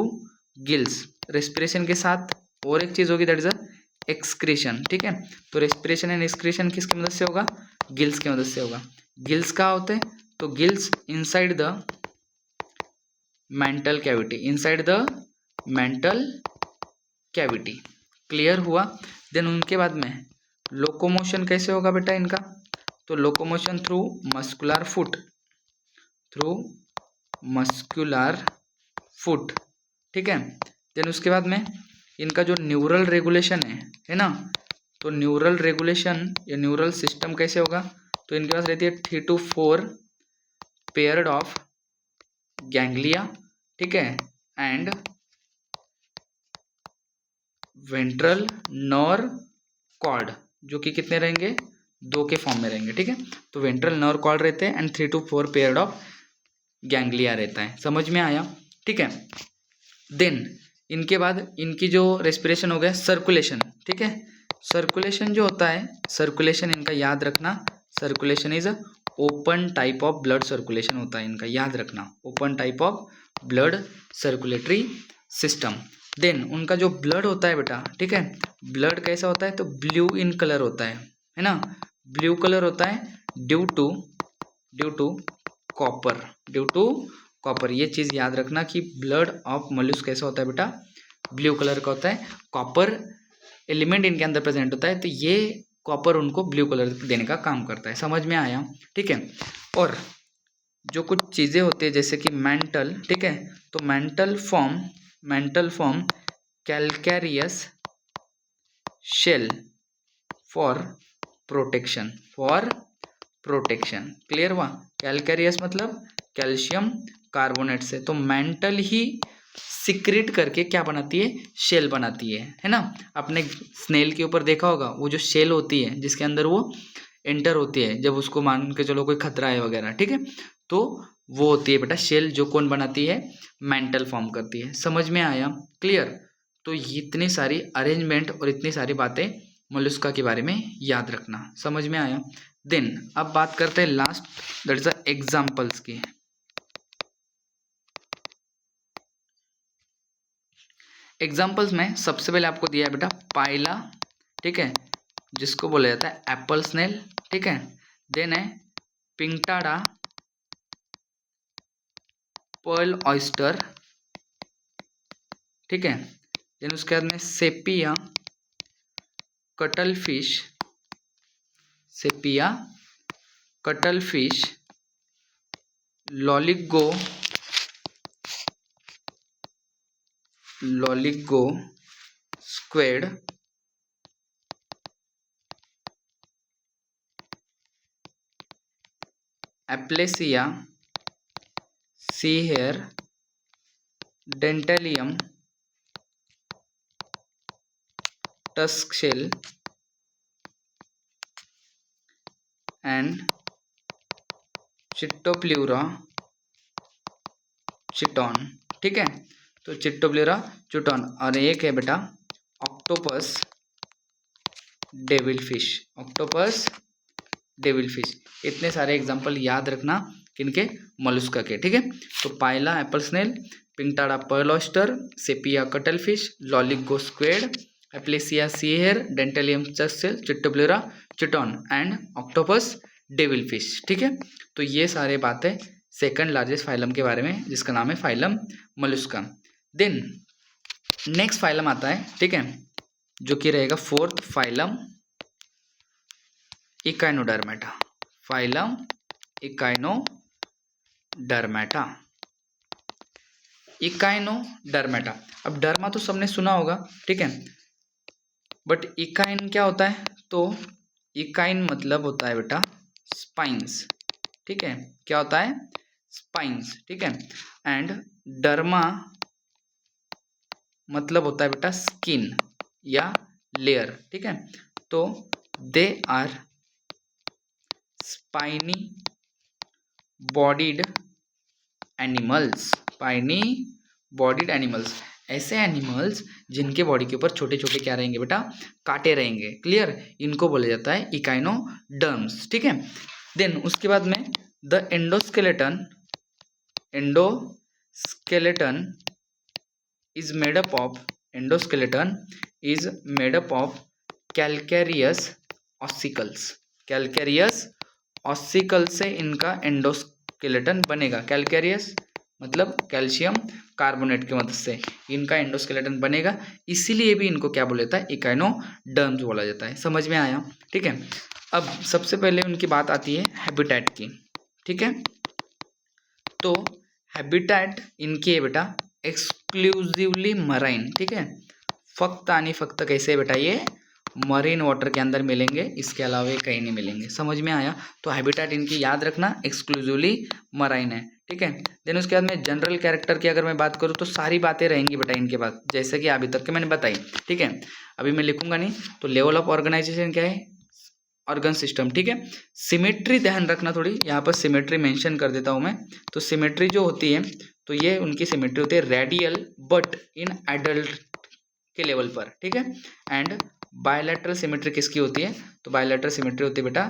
गिल्स. रेस्पिरेशन के साथ और एक चीज होगी, दैट इज अ एक्सक्रीशन. ठीक है. तो रेस्पिरेशन एंड एक्सक्रीशन किसकी मदद से होगा? गिल्स की मदद से होगा. गिल्स कहाँ होते हैं? तो gills inside the mantle cavity. Clear हुआ? देन उनके बाद में लोकोमोशन कैसे होगा बेटा इनका? तो लोकोमोशन थ्रू मस्कुलर फुट. ठीक है. देन उसके बाद में इनका जो न्यूरल रेगुलेशन है ना, तो न्यूरल रेगुलेशन या न्यूरल सिस्टम कैसे होगा? तो इनके पास रहती है 3 to 4 पेयर्ड ऑफ गैंग्लिया. ठीक है. एंड वेंट्रल नर्व कॉर्ड, जो कि कितने रहेंगे? 2 के फॉर्म में रहेंगे. ठीक है. तो वेंट्रल नर्व कॉर्ड रहते हैं and 3 to 4 paired of ganglia रहता है. समझ में आया? ठीक है. देन इनके बाद इनकी जो रेस्पिरेशन हो गया, सर्कुलेशन. ठीक है. सर्कुलेशन जो होता है, सर्कुलेशन इनका याद रखना, circulation is open type of blood circulation होता है इनका. याद रखना, open type of blood circulatory system. Then उनका जो ब्लड होता है बेटा, ठीक है, ब्लड कैसा होता है? तो ब्लू इन कलर होता है ना. ब्लू कलर होता है due to due to copper, due to copper. ये चीज़ याद रखना कि ब्लड ऑफ मोलस्क कैसा होता है बेटा, ब्लू कलर का होता है, कॉपर एलिमेंट इनके अंदर प्रेजेंट होता है, तो ये कॉपर उनको ब्लू कलर देने का काम करता है। समझ में आया, ठीक है। और जो कुछ चीज़ें होती है जैसे कि मेंटल, ठीक है, तो mantle form calcareous shell for protection, clear हुआ। कैलकैरियस मतलब कैल्शियम कार्बोनेट से, तो मेंटल ही सिक्रेट करके क्या बनाती है, शेल बनाती है ना। आपने स्नेल के ऊपर देखा होगा, वो जो शेल होती है जिसके अंदर वो एंटर होती है जब उसको मान के चलो कोई खतरा है वगैरह, ठीक है, तो वो होती है बेटा शेल, जो कौन बनाती है, मेंटल फॉर्म करती है। समझ में आया, क्लियर। तो इतनी सारी अरेंजमेंट और इतनी सारी बातें मोलस्का के बारे में याद रखना, समझ में आया। देन अब बात करते हैं लास्ट, दैट इज एग्जाम्पल्स की। एग्जाम्पल्स में सबसे पहले आपको दिया है बेटा पाइला, ठीक है, जिसको बोला जाता है एप्पल स्नेल, ठीक है। देन है पिंटाडा पर्ल ऑयस्टर, ठीक है। देन उसके बाद में sepia cuttlefish, sepia cuttlefish, loligo squid, aplysia sea hare, dentalium tusk shell and chitopleura chiton, ठीक है। तो चिट्टोप्ल्यूरा चिटॉन, और एक है बेटा octopus devil fish, octopus devil fish. इतने सारे एग्जाम्पल याद रखना किनके, मोलस्का के, ठीक है। तो pila apple snail, pinctada pearl oyster, sepia cuttlefish, loligo squid, aplysia sea hare, dentalium tusk shell, chitopleura chiton and octopus devil fish, ठीक है। तो ये सारे बातें सेकंड लार्जेस्ट फाइलम के बारे में, जिसका नाम है phylum Mollusca. Then next phylum आता है, ठीक है, जो कि रहेगा fourth phylum Echinodermata, phylum Echinodermata. Echinodermata, अब डर्मा तो सबने सुना होगा, ठीक है, बट इकाइन क्या होता है, तो इकाइन मतलब होता है बेटा स्पाइंस, ठीक है, क्या होता है, स्पाइंस, ठीक है। एंड डर्मा मतलब होता है बेटा स्किन या लेयर, ठीक है। तो they are spiny bodied animals, spiny bodied animals, ऐसे एनिमल्स जिनके बॉडी के ऊपर छोटे छोटे क्या रहेंगे बेटा, कांटे रहेंगे, क्लियर। इनको बोला जाता है इकाइनोडर्म्स, ठीक है। देन उसके बाद में the endoskeleton is made up of, endoskeleton is made up of calcareous ossicles, calcareous ossicles से इनका एंडोस्केलेटन बनेगा। कैलकेरियस मतलब कैल्शियम कार्बोनेट की मदद से इनका एंडोस्केलेटन बनेगा, इसीलिए भी इनको क्या बोला जाता है, इकाइनोडर्म्स बोला जाता है। समझ में आया, ठीक है। अब सबसे पहले उनकी बात आती है हैबिटेट की, ठीक है। तो हैबिटेट इनकी है बेटा एक्सक्लूसिवली मराइन, ठीक है, फक्त आणि फक्त कैसे है बेटा, ये मरीन वाटर के अंदर मिलेंगे, इसके अलावा ये कहीं नहीं मिलेंगे। समझ में आया, तो हैबिटेट इनकी याद रखना एक्सक्लूसिवली मराइन है, ठीक है। देन उसके बाद में जनरल कैरेक्टर की अगर मैं बात करूँ तो सारी बातें रहेंगी बेटा इनके पास, जैसे कि अभी तक के मैंने बताई, ठीक है। अभी मैं लिखूंगा नहीं, तो लेवल ऑफ ऑर्गेनाइजेशन क्या है, ऑर्गन सिस्टम, ठीक है। सिमेट्री ध्यान रखना थोड़ी, यहाँ पर सिमेट्री मेंशन कर देता हूँ मैं। तो सिमेट्री जो होती है, तो ये उनकी सिमेट्री होती है रेडियल बट इन एडल्ट के लेवल पर, ठीक है। एंड बायलैटरल सिमेट्री किसकी होती है, तो बायलैटरल सिमेट्री होती है बेटा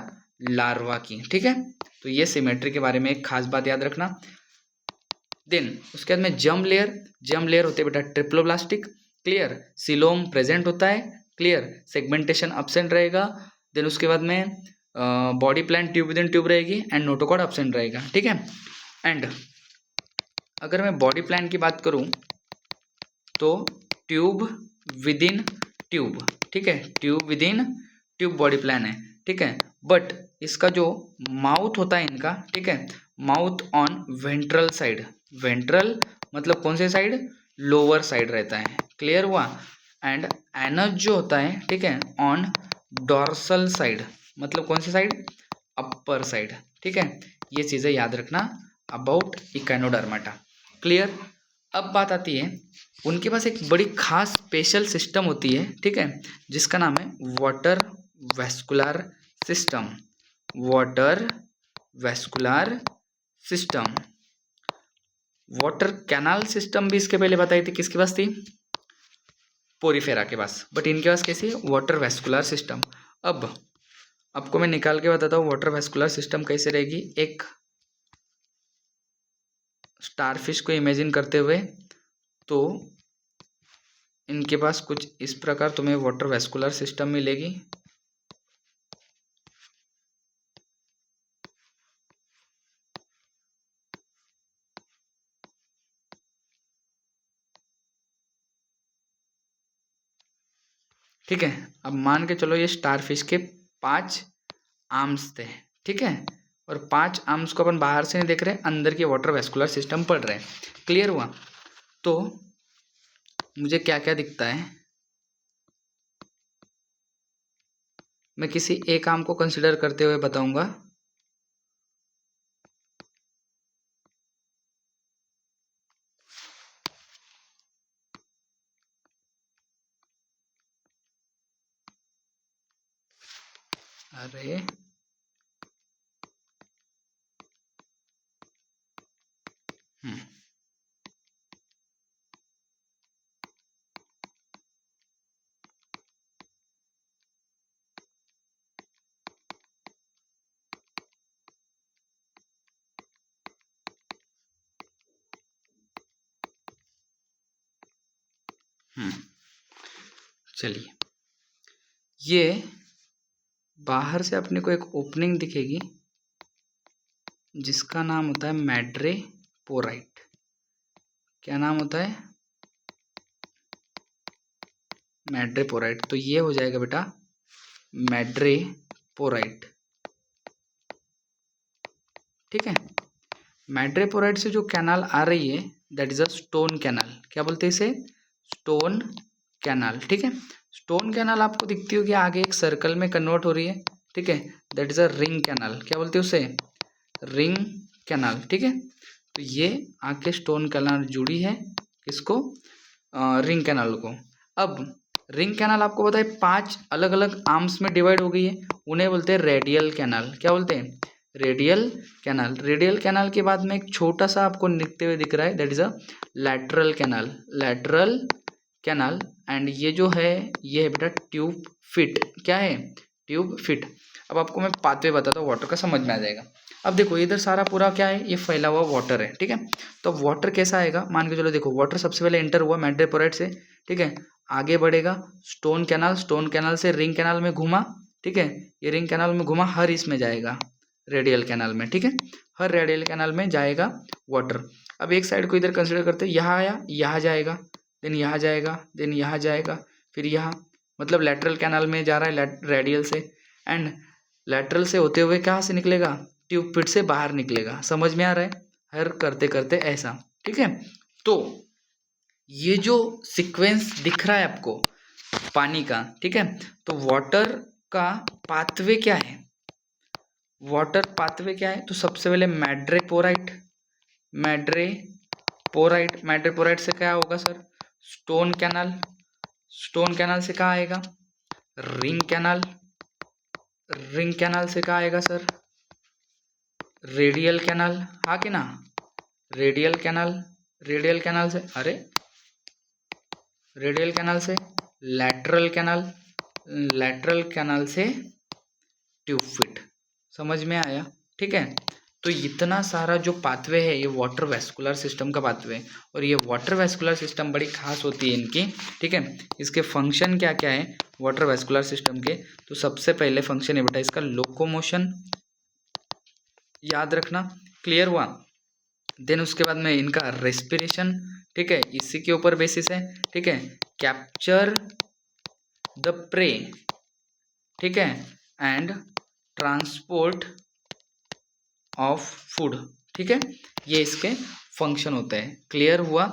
लार्वा की, ठीक है। तो ये सिमेट्री के बारे में एक खास बात याद रखना। देन उसके बाद में जर्म लेयर होते हैं बेटा ट्रिप्लोब्लास्टिक, क्लियर। सिलोम प्रेजेंट होता है, क्लियर। सेगमेंटेशन एब्सेंट रहेगा। देन उसके बाद में body plan tube within tube रहेगी एंड नोटोकॉर्ड एब्सेंट रहेगा, ठीक है। एंड अगर मैं बॉडी प्लान की बात करूं तो ट्यूब विद इन ट्यूब, ठीक है, tube within tube body plan है, ठीक है। बट इसका जो माउथ होता है इनका, ठीक है, mouth on ventral side, ventral मतलब कौन से साइड, लोअर साइड रहता है, क्लियर हुआ। एंड एनस जो होता है, ठीक है, ऑन डॉर्सल साइड, मतलब कौन सी साइड, अपर साइड, ठीक है। ये चीज़ें याद रखना अबाउट इकाइनोडर्माटा, क्लियर। अब बात आती है उनके पास एक बड़ी खास स्पेशल सिस्टम होती है, ठीक है, जिसका नाम है water vascular system, water vascular system. Water canal system भी इसके पहले बताई थी, किसके पास थी, पोरीफेरा के पास, बट इनके पास कैसी है, वाटर वेस्कुलर सिस्टम। अब आपको मैं निकाल के बताता हूँ वाटर वेस्कुलर सिस्टम कैसे रहेगी। एक स्टारफिश को इमेजिन करते हुए, तो इनके पास कुछ इस प्रकार तुम्हें वाटर वेस्कुलर सिस्टम मिलेगी। ठीक है, अब मान के चलो ये स्टारफिश के 5 आर्म्स थे, ठीक है, और 5 आर्म्स को अपन बाहर से नहीं देख रहे, अंदर के वाटर वेस्कुलर सिस्टम पढ़ रहे हैं, क्लियर हुआ। तो मुझे क्या क्या दिखता है, मैं किसी एक आर्म को कंसिडर करते हुए बताऊंगा। अरे हम्म चलिए, ये बाहर से अपने को एक ओपनिंग दिखेगी जिसका नाम होता है मैड्रेपोराइट। क्या नाम होता है, मैड्रेपोराइट। तो ये हो जाएगा बेटा मैड्रेपोराइट, ठीक है। मैड्रेपोराइट से जो कैनाल आ रही है that is a stone canal, क्या बोलते हैं इसे, स्टोन कैनाल, ठीक है। स्टोन कैनाल आपको दिखती होगी आगे एक सर्कल में कन्वर्ट हो रही है, ठीक है, that is a ring canal, क्या बोलते हैं उसे, रिंग कैनाल, ठीक है। तो ये आके स्टोन कैनाल जुड़ी है किसको, रिंग कैनाल को। अब रिंग कैनाल आपको पता है 5 अलग अलग आर्म्स में डिवाइड हो गई है, उन्हें बोलते हैं रेडियल कैनाल, क्या बोलते हैं, रेडियल कैनाल। रेडियल कैनाल के बाद में एक छोटा सा आपको दिखते हुए दिख रहा है that is a lateral canal, lateral canal. And ये जो है ये है बेटा ट्यूब फिट, क्या है, ट्यूब फिट। अब आपको मैं पाथवे बताता हूँ वाटर का, समझ में आ जाएगा। अब देखो इधर सारा पूरा क्या है, ये फैला हुआ वाटर है, ठीक है। तो वाटर कैसा आएगा, मान के चलो, देखो वाटर सबसे पहले एंटर हुआ मैड्रेपोराइट से, ठीक है, आगे बढ़ेगा स्टोन कैनाल, स्टोन कैनाल से रिंग कैनाल में घुमा, ठीक है, ये रिंग कैनाल में घुमा, हर इसमें जाएगा रेडियल कैनाल में, ठीक है, हर रेडियल कैनाल में जाएगा वाटर। अब एक साइड को इधर कंसिडर करते हैं, यहाँ आया, यहाँ जाएगा, देन यहाँ जाएगा, देन यहाँ जाएगा, फिर यहाँ, मतलब लेटरल कैनाल में जा रहा है रेडियल से, एंड लेटरल से होते हुए कहाँ से निकलेगा, ट्यूब पिट से बाहर निकलेगा। समझ में आ रहा है, हर करते करते ऐसा, ठीक है। तो ये जो सीक्वेंस दिख रहा है आपको पानी का, ठीक है, तो वाटर का पाथवे क्या है, वाटर पाथवे क्या है, तो सबसे पहले मैड्रेपोराइट, मैड्रेपोराइट, मैड्रेपोराइट से क्या होगा sir, stone canal, stone canal से कहाँ आएगा, रिंग कैनाल, रिंग कैनाल से कहाँ आएगा सर, रेडियल कैनाल, हाँ कि ना, रेडियल कैनाल, रेडियल कैनाल से, अरे रेडियल कैनाल से लैटरल कैनाल, लैटरल कैनाल से ट्यूब फिट। समझ में आया, ठीक है। तो इतना सारा जो पाथवे है ये वाटर वेस्कुलर सिस्टम का पाथवे है, और ये वाटर वेस्कुलर सिस्टम बड़ी खास होती है इनकी, ठीक है। इसके फंक्शन क्या क्या है, वाटर वैस्कुलर सिस्टम के, तो सबसे पहले फंक्शन है बेटा इसका लोकोमोशन, याद रखना, क्लियर हुआ। देन उसके बाद में इनका रेस्पिरेशन, ठीक है, इसी के ऊपर बेसिस है, ठीक है, कैप्चर द प्रे, ठीक है, एंड ट्रांसपोर्ट ऑफ फूड, ठीक है, ये इसके फंक्शन होते हैं। क्लियर हुआ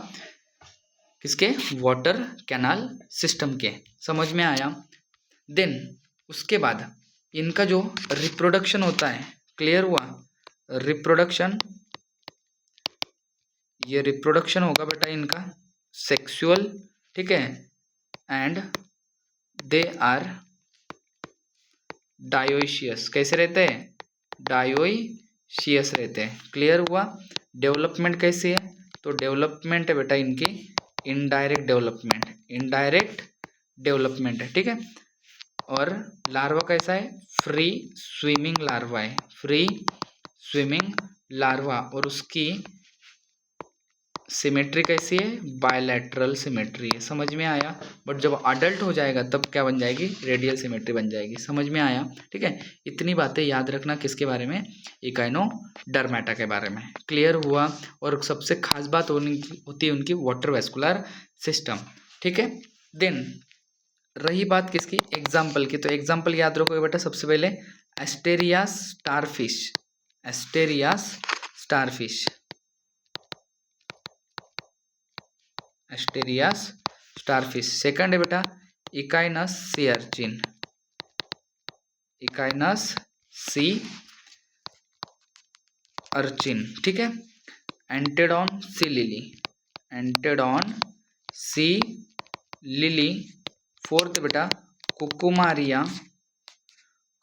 किसके, वाटर कैनाल सिस्टम के, समझ में आया। देन उसके बाद इनका जो रिप्रोडक्शन होता है, क्लियर हुआ, रिप्रोडक्शन, ये रिप्रोडक्शन होगा बेटा इनका सेक्सुअल, ठीक है, एंड दे आर डायोशियस, कैसे रहते हैं, डायोशियस रहते हैं। क्लियर हुआ। डेवलपमेंट कैसी है, तो डेवलपमेंट है बेटा इनकी इनडायरेक्ट डेवलपमेंट, इनडायरेक्ट डेवलपमेंट है, ठीक है। और लार्वा कैसा है, फ्री स्विमिंग लार्वा है, फ्री स्विमिंग लार्वा, और उसकी सिमेट्री कैसी है, बायलैटरल सिमेट्री है, समझ में आया। बट जब अडल्ट हो जाएगा तब क्या बन जाएगी, रेडियल सिमेट्री बन जाएगी, समझ में आया, ठीक है। इतनी बातें याद रखना किसके बारे में, इकाइनोडर्मेटा के बारे में। क्लियर हुआ। और सबसे खास बात होती है उनकी वाटर वैस्कुलर सिस्टम, ठीक है। देन रही बात किसकी, एग्जाम्पल की, तो एग्जाम्पल याद रखोगे बेटा सबसे पहले asterias starfish, asterias starfish, asterias starfish. Second है बेटा echinus sea urchin, echinus sea urchin, ठीक है। Antedon sea lily, antedon sea lily. Fourth बेटा cucumaria,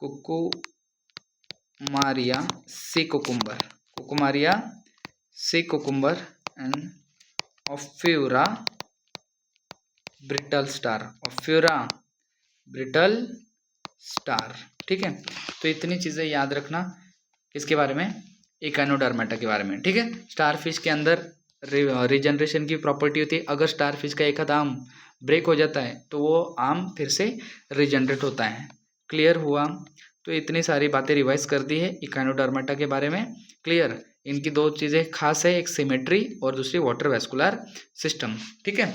cucumaria sea cucumber, cucumaria sea cucumber, and ophiura brittle star, ophiura brittle star, ठीक है। तो इतनी चीज़ें याद रखना किसके बारे में, इकाइनोडर्मेटा के बारे में, ठीक है। स्टारफिश के अंदर रिजनरेशन की प्रॉपर्टी होती है, अगर स्टारफिश का एक आध आम ब्रेक हो जाता है तो वो आम फिर से रिजनरेट होता है। क्लियर हुआ। तो इतनी सारी बातें रिवाइज कर दी है इकाइनोडर्मेटा के बारे में। क्लियर। इनकी दो चीज़ें खास है, एक सिमेट्री और दूसरी वाटर वैस्कुलर सिस्टम, ठीक है।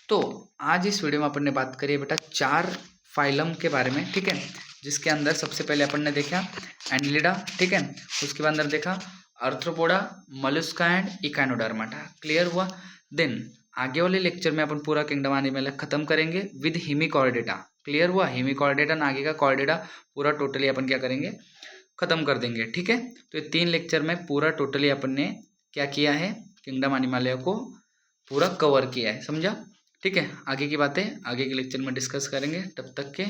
तो आज इस वीडियो में अपन ने बात करी है बेटा 4 फाइलम के बारे में, ठीक है, जिसके अंदर सबसे पहले अपन ने देखा एनलिडा, ठीक है, उसके बाद अंदर देखा arthropoda, Mollusca and Echinodermata. Clear हुआ। देन आगे वाले लेक्चर में अपन पूरा किंगडम एनिमल खत्म करेंगे विद हेमिकॉर्डेटा। क्लियर हुआ। हेमिकॉर्डेटा आगे का कॉर्डेटा पूरा टोटली अपन क्या करेंगे, खत्म कर देंगे, ठीक है। तो ये 3 लेक्चर में पूरा टोटली अपन ने क्या किया है, किंगडम एनिमल को पूरा कवर किया है, समझा, ठीक है। आगे की बातें आगे के लेक्चर में डिस्कस करेंगे। तब तक के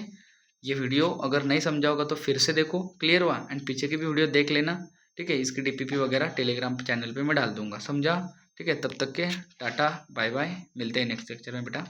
ये वीडियो अगर नहीं समझा होगा तो फिर से देखो, क्लियर हुआ, एंड पीछे की भी वीडियो देख लेना, ठीक है। इसकी डीपीपी वगैरह टेलीग्राम चैनल पे मैं डाल दूंगा, समझा, ठीक है। तब तक के टाटा बाय बाय, मिलते हैं नेक्स्ट लेक्चर में बेटा।